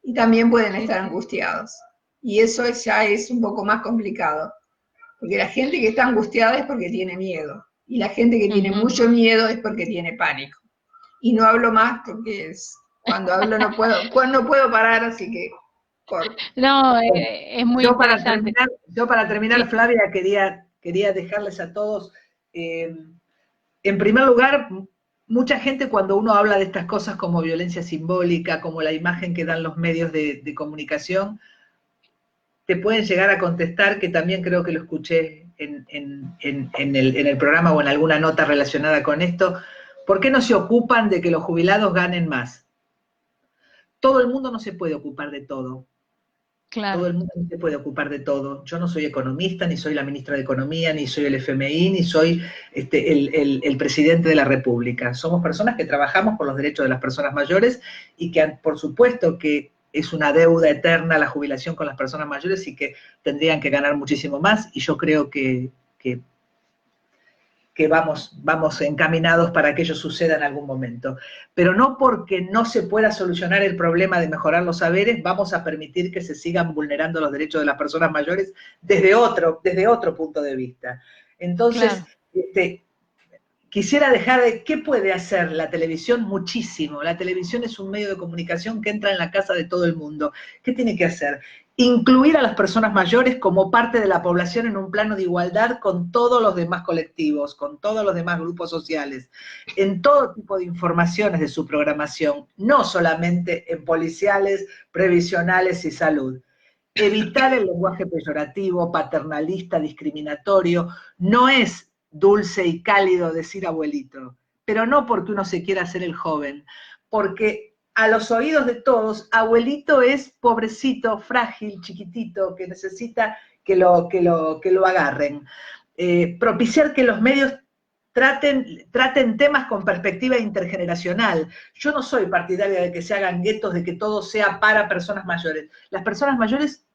Speaker 4: Y también pueden estar angustiados. Y eso ya es un poco más complicado. Porque la gente que está angustiada es porque tiene miedo. Y la gente que tiene mucho miedo es porque tiene pánico. Y no hablo más porque cuando hablo no puedo parar, así que corto.
Speaker 1: No, es muy interesante.
Speaker 2: Yo para terminar, Flavia, quería dejarles a todos... en primer lugar, mucha gente cuando uno habla de estas cosas como violencia simbólica, como la imagen que dan los medios de comunicación, te pueden llegar a contestar, que también creo que lo escuché en el programa o en alguna nota relacionada con esto, ¿por qué no se ocupan de que los jubilados ganen más? Todo el mundo no se puede ocupar de todo. Claro. Todo el mundo no se puede ocupar de todo. Yo no soy economista, ni soy la ministra de Economía, ni soy el FMI, ni soy el presidente de la República. Somos personas que trabajamos por los derechos de las personas mayores y que, por supuesto, que es una deuda eterna la jubilación con las personas mayores y que tendrían que ganar muchísimo más. Y yo creo que vamos encaminados para que ello suceda en algún momento. Pero no porque no se pueda solucionar el problema de mejorar los saberes, vamos a permitir que se sigan vulnerando los derechos de las personas mayores desde otro punto de vista. Entonces, claro. Quisiera dejar de... ¿Qué puede hacer la televisión? Muchísimo. La televisión es un medio de comunicación que entra en la casa de todo el mundo. ¿Qué tiene que hacer? Incluir a las personas mayores como parte de la población en un plano de igualdad con todos los demás colectivos, con todos los demás grupos sociales, en todo tipo de informaciones de su programación, no solamente en policiales, previsionales y salud. Evitar el lenguaje peyorativo, paternalista, discriminatorio. No es dulce y cálido decir abuelito, pero no porque uno se quiera hacer el joven, porque a los oídos de todos, abuelito es pobrecito, frágil, chiquitito, que necesita que lo agarren. Propiciar que los medios traten temas con perspectiva intergeneracional. Yo no soy partidaria de que se hagan guetos, de que todo sea para personas mayores. Las personas mayores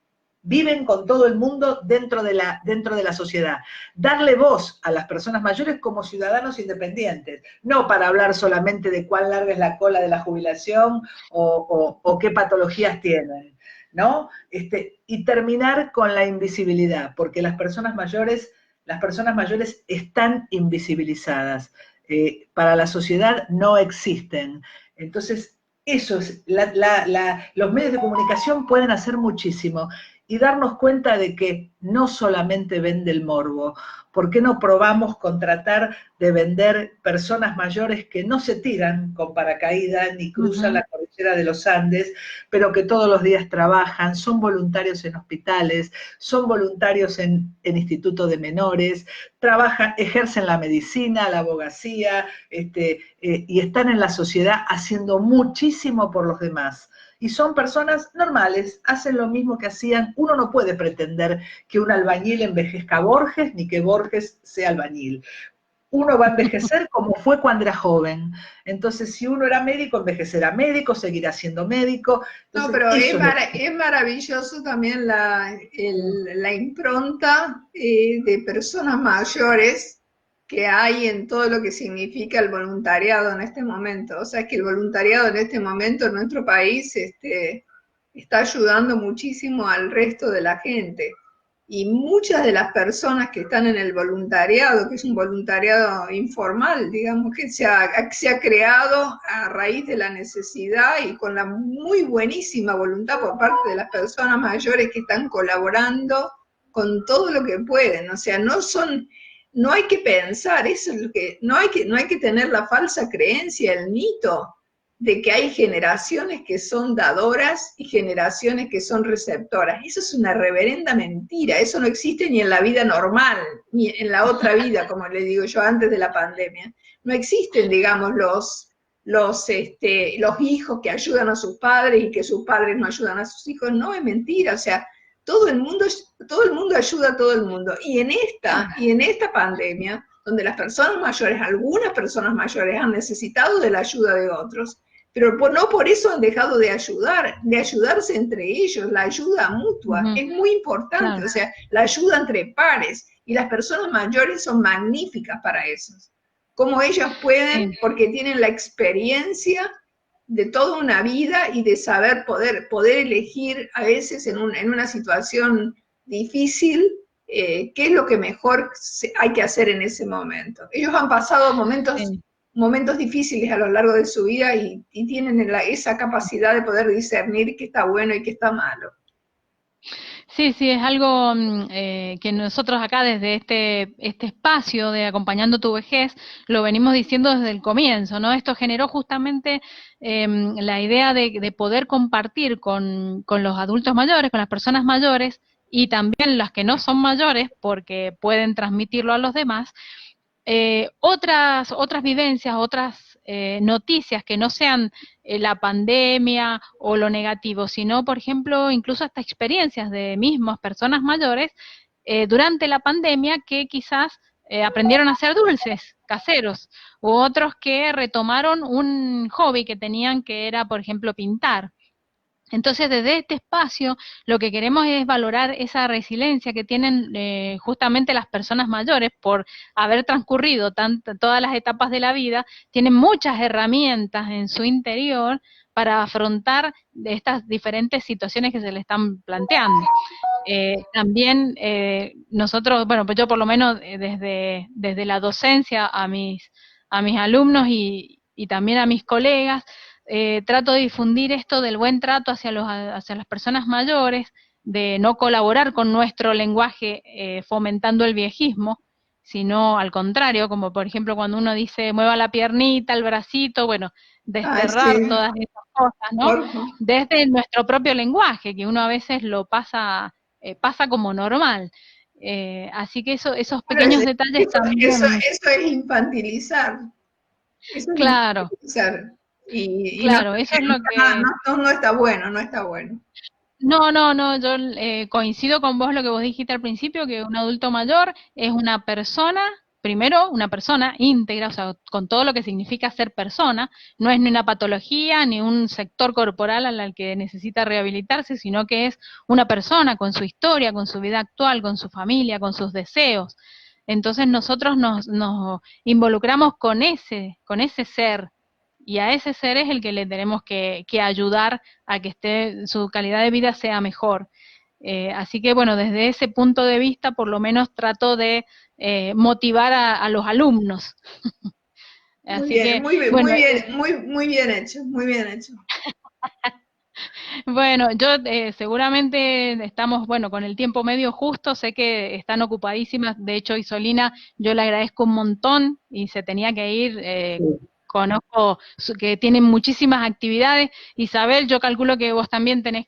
Speaker 2: viven con todo el mundo dentro de la sociedad. Darle voz a las personas mayores como ciudadanos independientes, no para hablar solamente de cuán larga es la cola de la jubilación o qué patologías tienen, ¿no? Y terminar con la invisibilidad, porque las personas mayores están invisibilizadas. Para la sociedad no existen. Entonces, eso es, los medios de comunicación pueden hacer muchísimo. Y darnos cuenta de que no solamente vende el morbo. ¿Por qué no probamos con tratar de vender personas mayores que no se tiran con paracaídas ni cruzan la cordillera de los Andes, pero que todos los días trabajan, son voluntarios en hospitales, son voluntarios en institutos de menores, trabajan, ejercen la medicina, la abogacía, y están en la sociedad haciendo muchísimo por los demás? Y son personas normales, hacen lo mismo que hacían. Uno no puede pretender que un albañil envejezca a Borges, ni que Borges sea albañil. uno va a envejecer como fue cuando era joven. Entonces, si uno era médico, envejecerá médico, seguirá siendo médico. Entonces,
Speaker 4: No, pero
Speaker 2: eso
Speaker 4: es maravilloso también la impronta de personas mayores que hay en todo lo que significa el voluntariado en este momento. O sea, que el voluntariado en este momento en nuestro país está ayudando muchísimo al resto de la gente. Y muchas de las personas que están en el voluntariado, que es un voluntariado informal, digamos, que se ha creado a raíz de la necesidad y con la muy buenísima voluntad por parte de las personas mayores que están colaborando con todo lo que pueden. O sea, no hay que pensar, eso es lo que, no hay que tener la falsa creencia, el mito de que hay generaciones que son dadoras y generaciones que son receptoras. Eso es una reverenda mentira, eso no existe ni en la vida normal, ni en la otra vida, como le digo yo, antes de la pandemia. No existen, digamos, los hijos que ayudan a sus padres y que sus padres no ayudan a sus hijos. No, es mentira, o sea, todo el mundo ayuda a todo el mundo. Y en esta pandemia, donde las personas mayores, algunas personas mayores han necesitado de la ayuda de otros, pero no por eso han dejado de ayudarse entre ellos, la ayuda mutua, es muy importante, claro. O sea, la ayuda entre pares, y las personas mayores son magníficas para eso. Como ellas pueden, porque tienen la experiencia de toda una vida y de saber poder elegir a veces en una situación difícil, qué es lo que mejor hay que hacer en ese momento. Ellos han pasado momentos difíciles a lo largo de su vida y tienen esa capacidad de poder discernir qué está bueno y qué está malo.
Speaker 1: Sí, sí, es algo que nosotros acá desde este espacio de Acompañando tu Vejez lo venimos diciendo desde el comienzo, ¿no? Esto generó justamente la idea de poder compartir con los adultos mayores, con las personas mayores y también las que no son mayores porque pueden transmitirlo a los demás, otras vivencias, otras noticias que no sean la pandemia o lo negativo, sino, por ejemplo, incluso hasta experiencias de mismas personas mayores durante la pandemia que quizás aprendieron a hacer dulces caseros, u otros que retomaron un hobby que tenían, que era, por ejemplo, pintar. Entonces, desde este espacio, lo que queremos es valorar esa resiliencia que tienen justamente las personas mayores por haber transcurrido todas las etapas de la vida, tienen muchas herramientas en su interior para afrontar estas diferentes situaciones que se le están planteando. También nosotros, bueno, pues yo por lo menos desde la docencia a mis alumnos y también a mis colegas, trato de difundir esto del buen trato hacia las personas mayores, de no colaborar con nuestro lenguaje fomentando el viejismo, sino al contrario, como por ejemplo cuando uno dice mueva la piernita, el bracito, bueno, desterrar todas esas cosas, ¿no? Desde nuestro propio lenguaje, que uno a veces lo pasa como normal. Así que esos pequeños detalles también...
Speaker 4: Eso es infantilizar. Eso es
Speaker 1: claro.
Speaker 4: Infantilizar. Y
Speaker 1: claro, eso es lo que...
Speaker 4: No está bueno, no está bueno.
Speaker 1: No, yo coincido con vos lo que vos dijiste al principio, que un adulto mayor es una persona, primero una persona íntegra, o sea, con todo lo que significa ser persona, no es ni una patología, ni un sector corporal al que necesita rehabilitarse, sino que es una persona con su historia, con su vida actual, con su familia, con sus deseos. Entonces nosotros nos involucramos con ese ser, y a ese ser es el que le tenemos que ayudar a que su calidad de vida sea mejor. Así que bueno, desde ese punto de vista por lo menos trato de motivar a los alumnos.
Speaker 4: Muy bien hecho, muy bien hecho.
Speaker 1: Bueno, yo seguramente estamos, bueno, con el tiempo medio justo, sé que están ocupadísimas, de hecho Isolina, yo le agradezco un montón y se tenía que ir conozco que tienen muchísimas actividades. Isabel, yo calculo que vos también tenés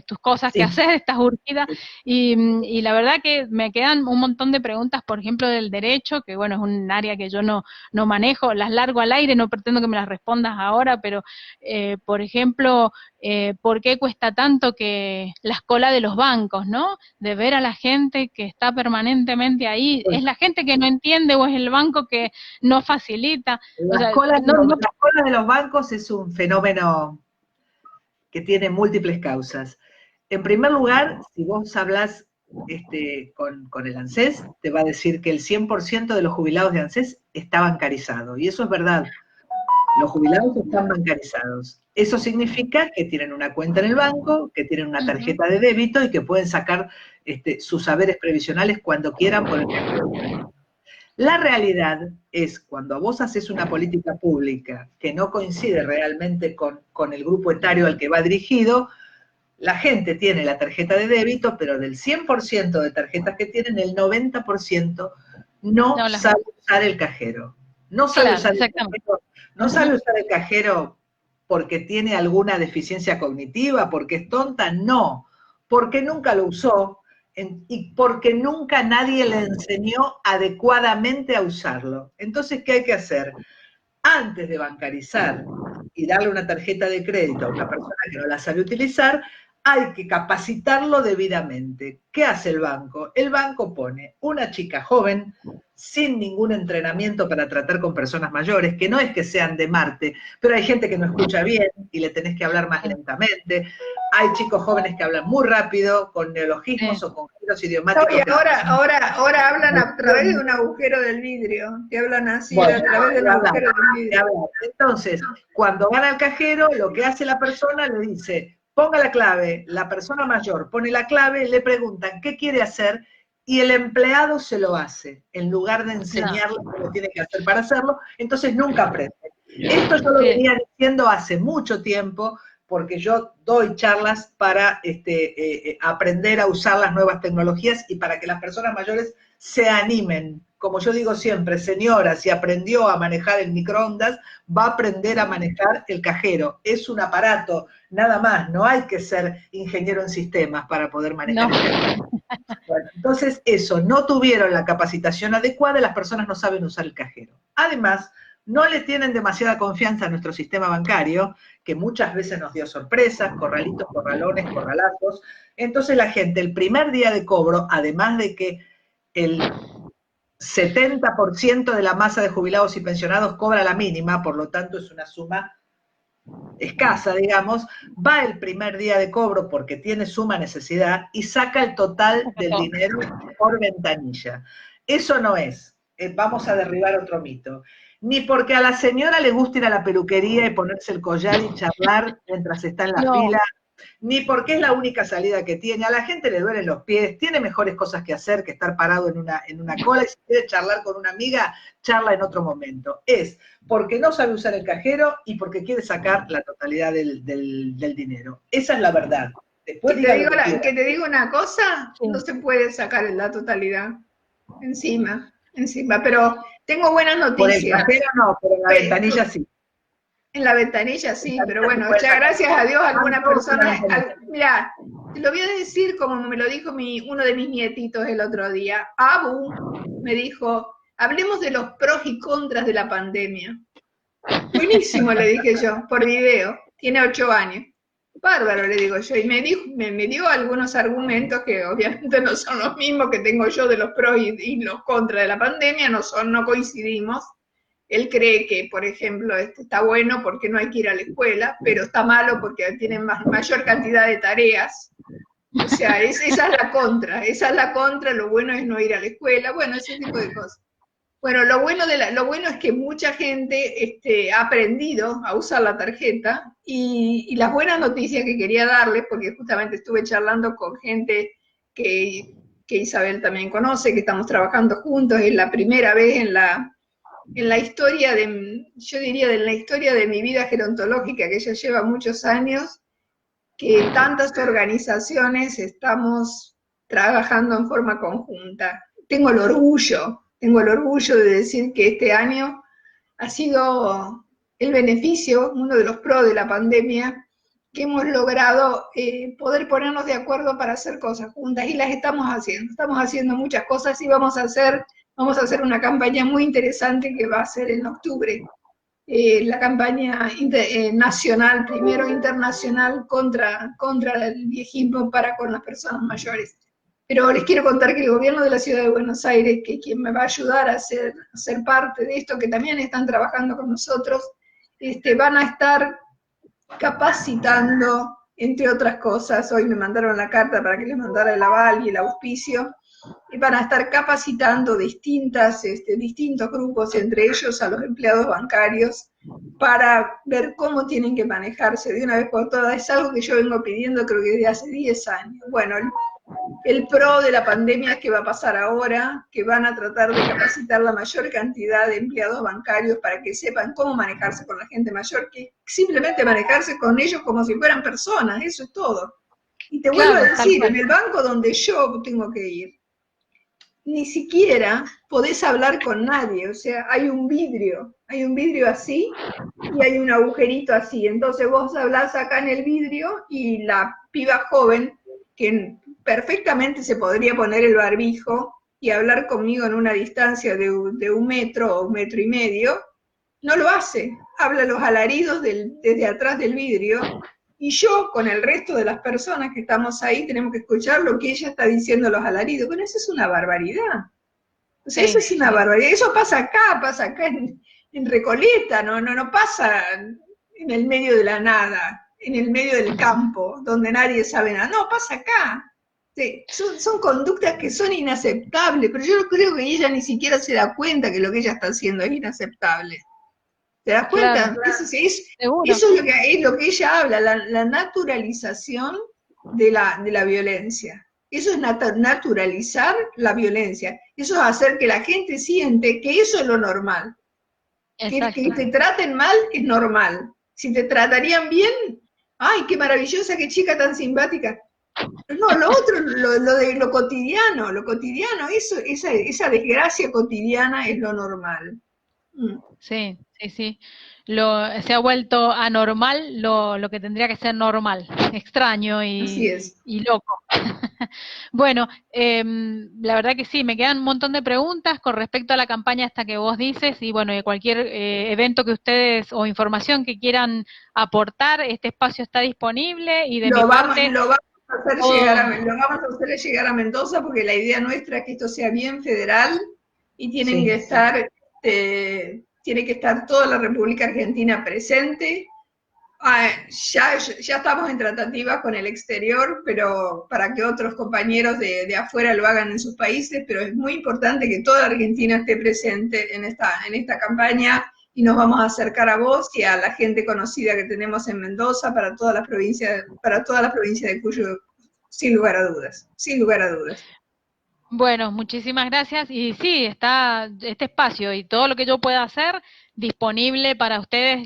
Speaker 1: tus cosas que
Speaker 2: Sí.
Speaker 1: hacer, estás urgida, y la verdad que me quedan un montón de preguntas, por ejemplo, del derecho, que bueno, es un área que yo no manejo, las largo al aire, no pretendo que me las respondas ahora, pero por ejemplo, ¿por qué cuesta tanto que la cola de los bancos, ¿no? De ver a la gente que está permanentemente ahí, ¿es la gente que no entiende o es el banco que no facilita? O sea,
Speaker 2: La cola de los bancos es un fenómeno que tiene múltiples causas. En primer lugar, si vos hablas con el ANSES, te va a decir que el 100% de los jubilados de ANSES está bancarizado, y eso es verdad. Los jubilados están bancarizados. Eso significa que tienen una cuenta en el banco, que tienen una tarjeta de débito y que pueden sacar sus saberes previsionales cuando quieran por el método. La realidad es, cuando vos haces una política pública que no coincide realmente con el grupo etario al que va dirigido, la gente tiene la tarjeta de débito, pero del 100% de tarjetas que tienen, el 90% no sabe usar el cajero. No sabe usar el cajero. No sabe usar el cajero porque tiene alguna deficiencia cognitiva, porque es tonta, no, porque nunca lo usó y porque nunca nadie le enseñó adecuadamente a usarlo. Entonces, ¿qué hay que hacer? Antes de bancarizar y darle una tarjeta de crédito a una persona que no la sabe utilizar, hay que capacitarlo debidamente. ¿Qué hace el banco? El banco pone una chica joven, sin ningún entrenamiento para tratar con personas mayores, que no es que sean de Marte, pero hay gente que no escucha bien y le tenés que hablar más lentamente. Hay chicos jóvenes que hablan muy rápido, con neologismos o con giros idiomáticos.
Speaker 4: No, y ahora hablan a través de un agujero del vidrio, que hablan así, a través del agujero del vidrio.
Speaker 2: Entonces, cuando van al cajero, lo que hace la persona le dice, ponga la clave, la persona mayor pone la clave, le preguntan qué quiere hacer y el empleado se lo hace, en lugar de enseñarle cómo tiene que hacer para hacerlo, entonces nunca aprende. Esto yo lo venía diciendo hace mucho tiempo, porque yo doy charlas para aprender a usar las nuevas tecnologías y para que las personas mayores se animen. Como yo digo siempre, señora, si aprendió a manejar el microondas, va a aprender a manejar el cajero. Es un aparato, nada más, no hay que ser ingeniero en sistemas para poder manejar el cajero. Bueno, entonces eso, no tuvieron la capacitación adecuada, las personas no saben usar el cajero. Además, no le tienen demasiada confianza a nuestro sistema bancario, que muchas veces nos dio sorpresas, corralitos, corralones, corralazos. Entonces la gente, el primer día de cobro, además de que el 70% de la masa de jubilados y pensionados cobra la mínima, por lo tanto es una suma escasa, digamos, va el primer día de cobro porque tiene suma necesidad y saca el total del dinero por ventanilla. Eso no es, vamos a derribar otro mito, ni porque a la señora le gusta ir a la peluquería y ponerse el collar y charlar mientras está en la fila, ni porque es la única salida que tiene, a la gente le duelen los pies, tiene mejores cosas que hacer que estar parado en una cola, y si quiere charlar con una amiga, charla en otro momento. Es porque no sabe usar el cajero y porque quiere sacar la totalidad del dinero. Esa es la verdad. Después
Speaker 4: que te digo una cosa, no se puede sacar la totalidad encima, pero tengo buenas noticias.
Speaker 2: Por el cajero no, pero en la ventanilla sí.
Speaker 4: En la ventanilla sí, pero bueno, ya gracias a Dios alguna persona, mira, te lo voy a decir como me lo dijo uno de mis nietitos el otro día. Abu me dijo, hablemos de los pros y contras de la pandemia. Buenísimo, le dije yo, por video, tiene 8 años. Bárbaro, le digo yo, y me dio algunos argumentos que obviamente no son los mismos que tengo yo de los pros y los contras de la pandemia, no coincidimos. Él cree que, por ejemplo, está bueno porque no hay que ir a la escuela, pero está malo porque tienen mayor cantidad de tareas. O sea, esa es la contra, lo bueno es no ir a la escuela, bueno, ese tipo de cosas. Bueno, lo bueno es que mucha gente ha aprendido a usar la tarjeta y las buenas noticias que quería darles, porque justamente estuve charlando con gente que Isabel también conoce, que estamos trabajando juntos, es la primera vez en la historia yo diría de la historia de mi vida gerontológica, que ya lleva muchos años, que tantas organizaciones estamos trabajando en forma conjunta. Tengo el orgullo de decir que este año ha sido el beneficio, uno de los pros de la pandemia, que hemos logrado poder ponernos de acuerdo para hacer cosas juntas y las estamos haciendo muchas cosas y vamos a hacer una campaña muy interesante que va a ser en octubre. La campaña nacional, primero internacional, contra el viejismo para con las personas mayores. Pero les quiero contar que el gobierno de la Ciudad de Buenos Aires, que quien me va a ayudar a ser parte de esto, que también están trabajando con nosotros, van a estar capacitando, entre otras cosas, hoy me mandaron la carta para que les mandara el aval y el auspicio, y van a estar capacitando distintos grupos, entre ellos a los empleados bancarios, para ver cómo tienen que manejarse de una vez por todas. Es algo que yo vengo pidiendo creo que desde hace 10 años. Bueno, el pro de la pandemia es que va a pasar ahora, que van a tratar de capacitar la mayor cantidad de empleados bancarios para que sepan cómo manejarse con la gente mayor, que simplemente manejarse con ellos como si fueran personas, eso es todo. Y te vuelvo a decir, en el banco donde yo tengo que ir, ni siquiera podés hablar con nadie, o sea, hay un vidrio así y hay un agujerito así, entonces vos hablás acá en el vidrio y la piba joven, que perfectamente se podría poner el barbijo y hablar conmigo en una distancia de 1 metro o 1,5 metros, no lo hace, habla los alaridos desde atrás del vidrio, y yo, con el resto de las personas que estamos ahí, tenemos que escuchar lo que ella está diciendo los alaridos. Bueno, eso es una barbaridad. O sea, eso es una barbaridad. Eso pasa acá en Recoleta, no pasa en el medio de la nada, en el medio del campo, donde nadie sabe nada. No, pasa acá. Sí, son conductas que son inaceptables, pero yo creo que ella ni siquiera se da cuenta que lo que ella está haciendo es inaceptable. ¿Te das cuenta? Claro. Eso es lo que ella habla, la naturalización de la violencia. Eso es naturalizar la violencia. Eso es hacer que la gente siente que eso es lo normal. Que te traten mal es normal. Si te tratarían bien, ¡ay, qué maravillosa, qué chica tan simpática! No, lo otro, lo cotidiano, esa desgracia cotidiana es lo normal.
Speaker 1: Sí. Se ha vuelto anormal lo que tendría que ser normal, extraño y loco. Bueno, la verdad que sí, me quedan un montón de preguntas con respecto a la campaña esta que vos dices y bueno, de cualquier evento que ustedes o información que quieran aportar, este espacio está disponible y de mi parte...
Speaker 4: Lo vamos a hacer llegar a Mendoza porque la idea nuestra es que esto sea bien federal y tienen que estar... tiene que estar toda la República Argentina presente. Ya estamos en tratativas con el exterior, pero para que otros compañeros de afuera lo hagan en sus países, pero es muy importante que toda Argentina esté presente en esta campaña y nos vamos a acercar a vos y a la gente conocida que tenemos en Mendoza para todas las provincias de Cuyo, sin lugar a dudas.
Speaker 1: Bueno, muchísimas gracias y sí, está este espacio y todo lo que yo pueda hacer disponible para ustedes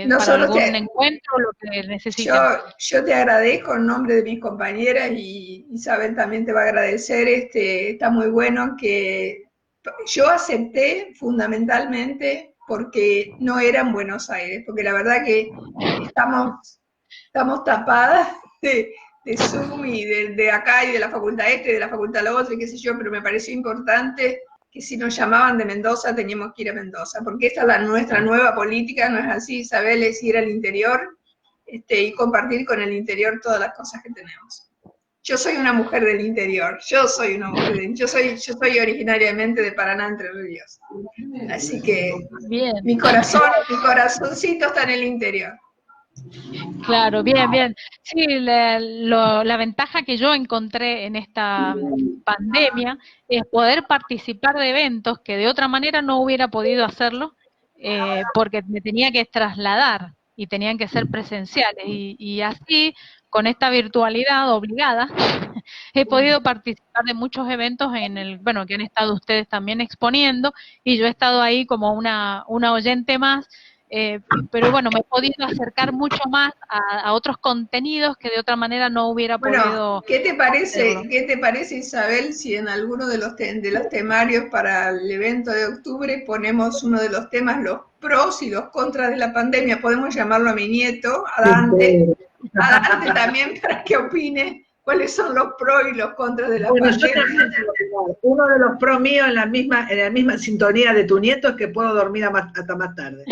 Speaker 1: para algún encuentro, lo que necesiten.
Speaker 4: Yo te agradezco en nombre de mis compañeras y Isabel también te va a agradecer, está muy bueno que yo acepté fundamentalmente porque no era en Buenos Aires, porque la verdad que estamos tapadas de Zoom y de acá y de la facultad y de la facultad la otra y qué sé yo, pero me pareció importante que si nos llamaban de Mendoza teníamos que ir a Mendoza, porque esta es nuestra nueva política, no es así, Isabel, es ir al interior y compartir con el interior todas las cosas que tenemos. Yo soy una mujer del interior, yo soy originariamente de Paraná, Entre Ríos, así que bien. Mi corazoncito está en el interior.
Speaker 1: Claro, bien. Sí, la ventaja que yo encontré en esta pandemia es poder participar de eventos que de otra manera no hubiera podido hacerlo porque me tenía que trasladar y tenían que ser presenciales y así con esta virtualidad obligada he podido participar de muchos eventos que han estado ustedes también exponiendo y yo he estado ahí como una oyente más pero bueno, me he podido acercar mucho más a otros contenidos que de otra manera no hubiera podido.
Speaker 4: ¿Qué te parece, Isabel, si en alguno de los temarios para el evento de octubre ponemos uno de los temas, los pros y los contras de la pandemia? Podemos llamarlo a mi nieto, a Dante también, para que opine cuáles son los pros y los contras de la pandemia.
Speaker 2: Uno de los pros míos en la misma sintonía de tu nieto es que puedo dormir hasta más tarde.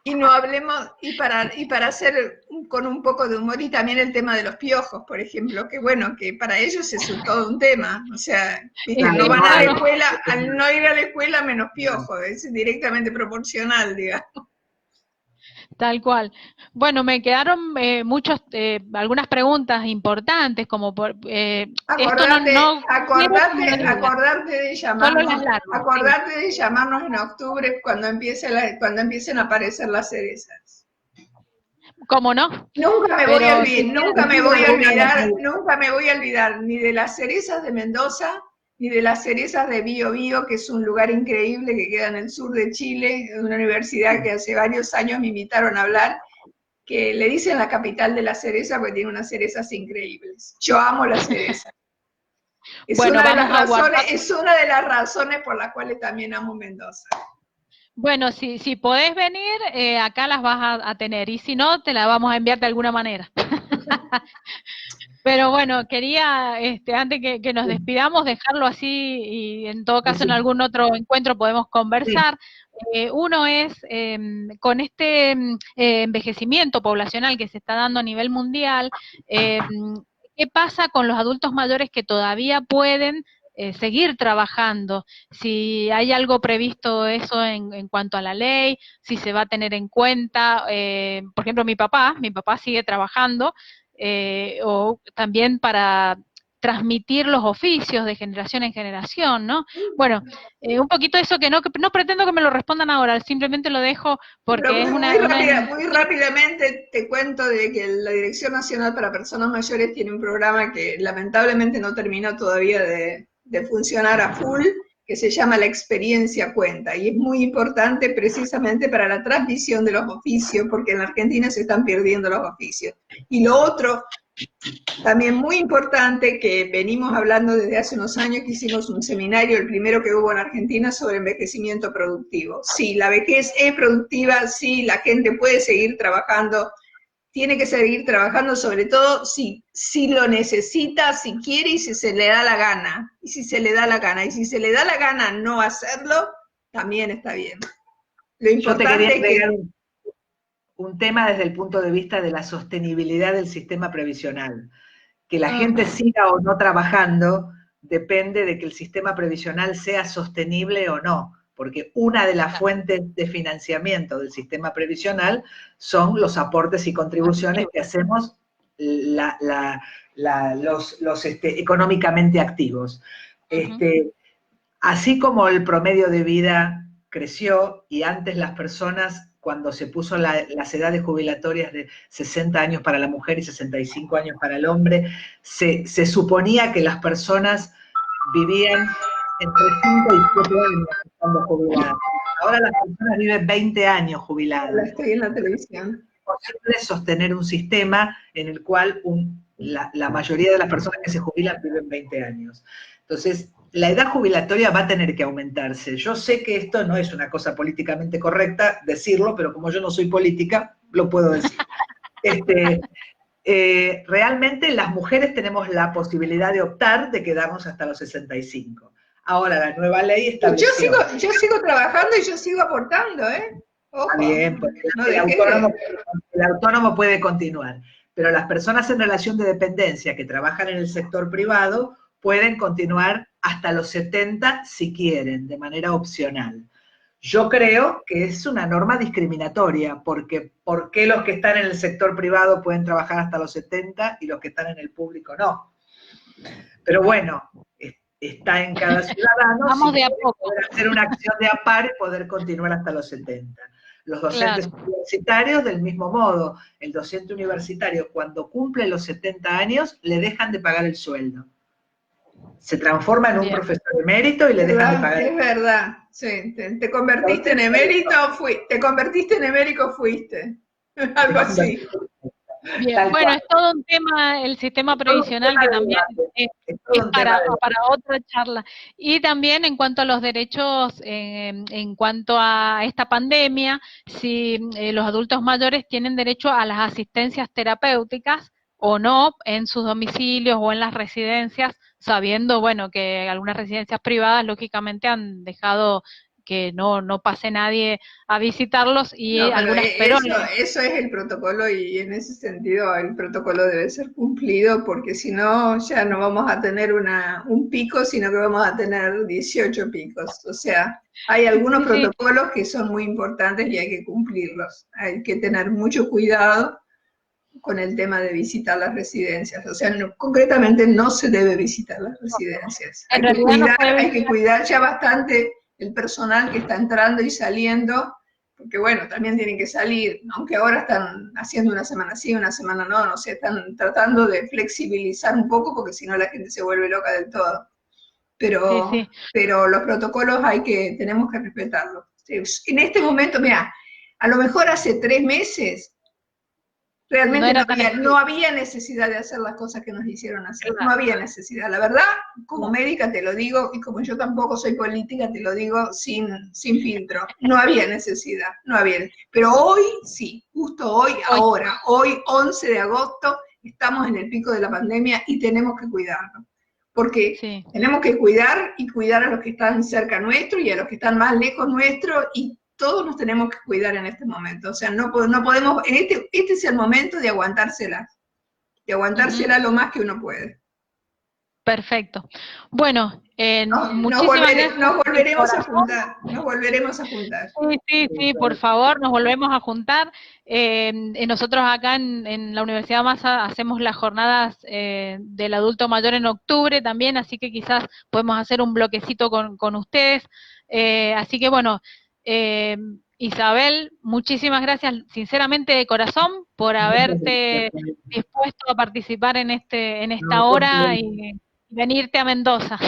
Speaker 4: Y no hablemos, y para hacer con un poco de humor, y también el tema de los piojos, por ejemplo, que bueno, que para ellos es todo un tema, o sea, no van a la escuela, al no ir a la escuela menos piojos, es directamente proporcional, digamos.
Speaker 1: Tal cual. Bueno, me quedaron algunas preguntas importantes, como
Speaker 4: acordarte de llamarnos en octubre cuando empiecen a aparecer las cerezas.
Speaker 1: ¿Cómo no?
Speaker 4: Nunca me voy a olvidar ni de las cerezas de Mendoza, ni de las cerezas de Bío Bío, que es un lugar increíble que queda en el sur de Chile, de una universidad que hace varios años me invitaron a hablar, que le dicen la capital de la cereza porque tiene unas cerezas increíbles. Yo amo la cereza. Es una de las razones por las cuales también amo Mendoza.
Speaker 1: Bueno, si podés venir, acá las vas a tener, y si no, te las vamos a enviar de alguna manera. Pero bueno, quería, antes que nos despidamos, dejarlo así, y en todo caso en algún otro encuentro podemos conversar. Uno es, con este envejecimiento poblacional que se está dando a nivel mundial, ¿qué pasa con los adultos mayores que todavía pueden seguir trabajando? Si hay algo previsto eso en cuanto a la ley, si se va a tener en cuenta, por ejemplo, mi papá sigue trabajando, o también para transmitir los oficios de generación en generación, ¿no? Bueno, un poquito eso que no pretendo que me lo respondan ahora, simplemente lo dejo porque es
Speaker 4: muy rápidamente te cuento de que la Dirección Nacional para Personas Mayores tiene un programa que lamentablemente no terminó todavía de funcionar a full, que se llama La Experiencia Cuenta, y es muy importante precisamente para la transmisión de los oficios, porque en la Argentina se están perdiendo los oficios. Y lo otro, también muy importante, que venimos hablando desde hace unos años, que hicimos un seminario, el primero que hubo en Argentina, sobre envejecimiento productivo. Sí, la vejez es productiva, sí, la gente puede seguir trabajando, tiene que seguir trabajando, sobre todo si lo necesita, si quiere y si se le da la gana. Y si se le da la gana. Y si se le da la gana no hacerlo, también está bien. Lo importante es que...
Speaker 2: un tema desde el punto de vista de la sostenibilidad del sistema previsional. Que la gente siga o no trabajando depende de que el sistema previsional sea sostenible o no. Porque una de las fuentes de financiamiento del sistema previsional son los aportes y contribuciones que hacemos los económicamente activos. Así como el promedio de vida creció y antes las personas, cuando se puso las edades jubilatorias de 60 años para la mujer y 65 años para el hombre, se suponía que las personas vivían entre 5 y 7 años estando jubiladas. Ahora las personas viven 20 años jubiladas.
Speaker 4: Estoy en la televisión.
Speaker 2: Es posible sostener un sistema en el cual la mayoría de las personas que se jubilan viven 20 años. Entonces, la edad jubilatoria va a tener que aumentarse. Yo sé que esto no es una cosa políticamente correcta decirlo, pero como yo no soy política, lo puedo decir. Realmente las mujeres tenemos la posibilidad de optar de quedarnos hasta los 65. Ahora, la nueva ley estableció...
Speaker 4: Yo sigo trabajando y yo sigo aportando, ¿eh? Ojo.
Speaker 2: Está bien, porque el autónomo puede continuar, pero las personas en relación de dependencia que trabajan en el sector privado pueden continuar hasta los 70 si quieren, de manera opcional. Yo creo que es una norma discriminatoria, porque ¿por qué los que están en el sector privado pueden trabajar hasta los 70 y los que están en el público no? Pero bueno, está en cada ciudadano.
Speaker 1: Vamos de a poco.
Speaker 2: Poder hacer una acción de amparo y poder continuar hasta los 70. Los docentes universitarios, del mismo modo, el docente universitario cuando cumple los 70 años, le dejan de pagar el sueldo. Se transforma en un
Speaker 1: Bien.
Speaker 2: profesor emérito y le dejan de pagar.
Speaker 4: Es verdad, sí, te convertiste en emérito, te convertiste en emérito, fuiste, algo así.
Speaker 1: Bien,
Speaker 2: Tal
Speaker 1: bueno,
Speaker 2: cual.
Speaker 1: es todo un tema, el sistema
Speaker 2: Todo un
Speaker 1: previsional
Speaker 2: tema
Speaker 1: que
Speaker 2: de
Speaker 1: también
Speaker 2: debate.
Speaker 1: es,
Speaker 2: Es todo un tema de debate.
Speaker 1: para otra charla. Y también en cuanto a los derechos, en cuanto a esta pandemia, si los adultos mayores tienen derecho a las asistencias terapéuticas o no en sus domicilios o en las residencias, sabiendo, bueno, que algunas residencias privadas lógicamente han dejado que no pase nadie a visitarlos y
Speaker 4: No, pero
Speaker 1: algunas, pero
Speaker 4: eso es el protocolo y en ese sentido el protocolo debe ser cumplido porque si no ya no vamos a tener un pico, sino que vamos a tener 18 picos. O sea, hay algunos
Speaker 1: sí,
Speaker 4: protocolos que son muy importantes y hay que cumplirlos. Hay que tener mucho cuidado con el tema de visitar las residencias. O sea, concretamente no se debe visitar las residencias.
Speaker 1: en realidad no puede
Speaker 4: Hay que cuidar ya bastante el personal que está entrando y saliendo, porque bueno, también tienen que salir, aunque ahora están haciendo una semana sí, una semana no, no sé, están tratando de flexibilizar un poco porque si no la gente se vuelve loca del todo. Pero,
Speaker 1: sí.
Speaker 4: pero los protocolos tenemos que respetarlos. En este momento, mira, a lo mejor hace 3 meses realmente
Speaker 1: era tan
Speaker 4: no había necesidad de hacer las cosas que nos hicieron hacer,
Speaker 1: claro.
Speaker 4: no había necesidad. La verdad, como médica te lo digo, y como yo tampoco soy política, te lo digo sin filtro, no había necesidad, no había. Pero hoy sí, justo hoy, ahora, hoy 11 de agosto, estamos en el pico de la pandemia y tenemos que cuidarnos. Porque tenemos que cuidar y cuidar a los que están cerca nuestro y a los que están más lejos nuestro y todos nos tenemos que cuidar en este momento. O sea, no podemos, este es el momento de aguantársela lo más que uno puede.
Speaker 1: Perfecto. Bueno, muchísimas gracias.
Speaker 4: Nos volveremos a juntar, nos volveremos a juntar.
Speaker 1: Sí, por favor, nos volvemos a juntar. Nosotros acá en la Universidad Massa hacemos las jornadas del adulto mayor en octubre también, así que quizás podemos hacer un bloquecito con ustedes. Así que bueno, Isabel, muchísimas gracias sinceramente de corazón por haberte dispuesto a participar en esta hora y venirte a Mendoza.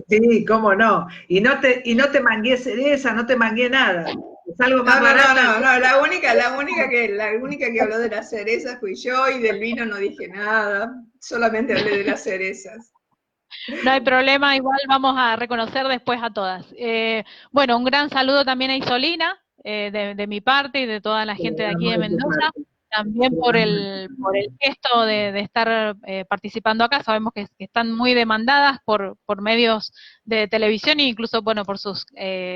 Speaker 2: Sí, cómo no. Y no te mangué cereza, no te mangué nada. Es algo más barato.
Speaker 4: No, la única que habló de las cerezas fui yo y del vino no dije nada, solamente hablé de las cerezas.
Speaker 1: No hay problema, igual vamos a reconocer después a todas. Bueno, un gran saludo también a Isolina, de mi parte y de toda la gente de aquí de Mendoza, también por el gesto de estar participando acá. Sabemos que están muy demandadas por medios de televisión e incluso, bueno, por sus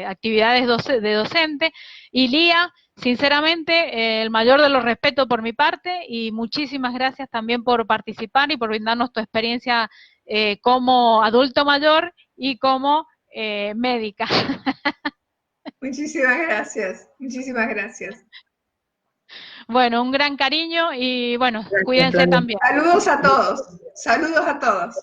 Speaker 1: actividades de docente. Y Lía, sinceramente, el mayor de los respetos por mi parte y muchísimas gracias también por participar y por brindarnos tu experiencia como adulto mayor y como médica.
Speaker 4: Muchísimas gracias, muchísimas gracias.
Speaker 1: Bueno, un gran cariño y bueno,
Speaker 2: Gracias,
Speaker 1: cuídense
Speaker 2: Flavia.
Speaker 1: también.
Speaker 4: Saludos a todos, saludos a todos.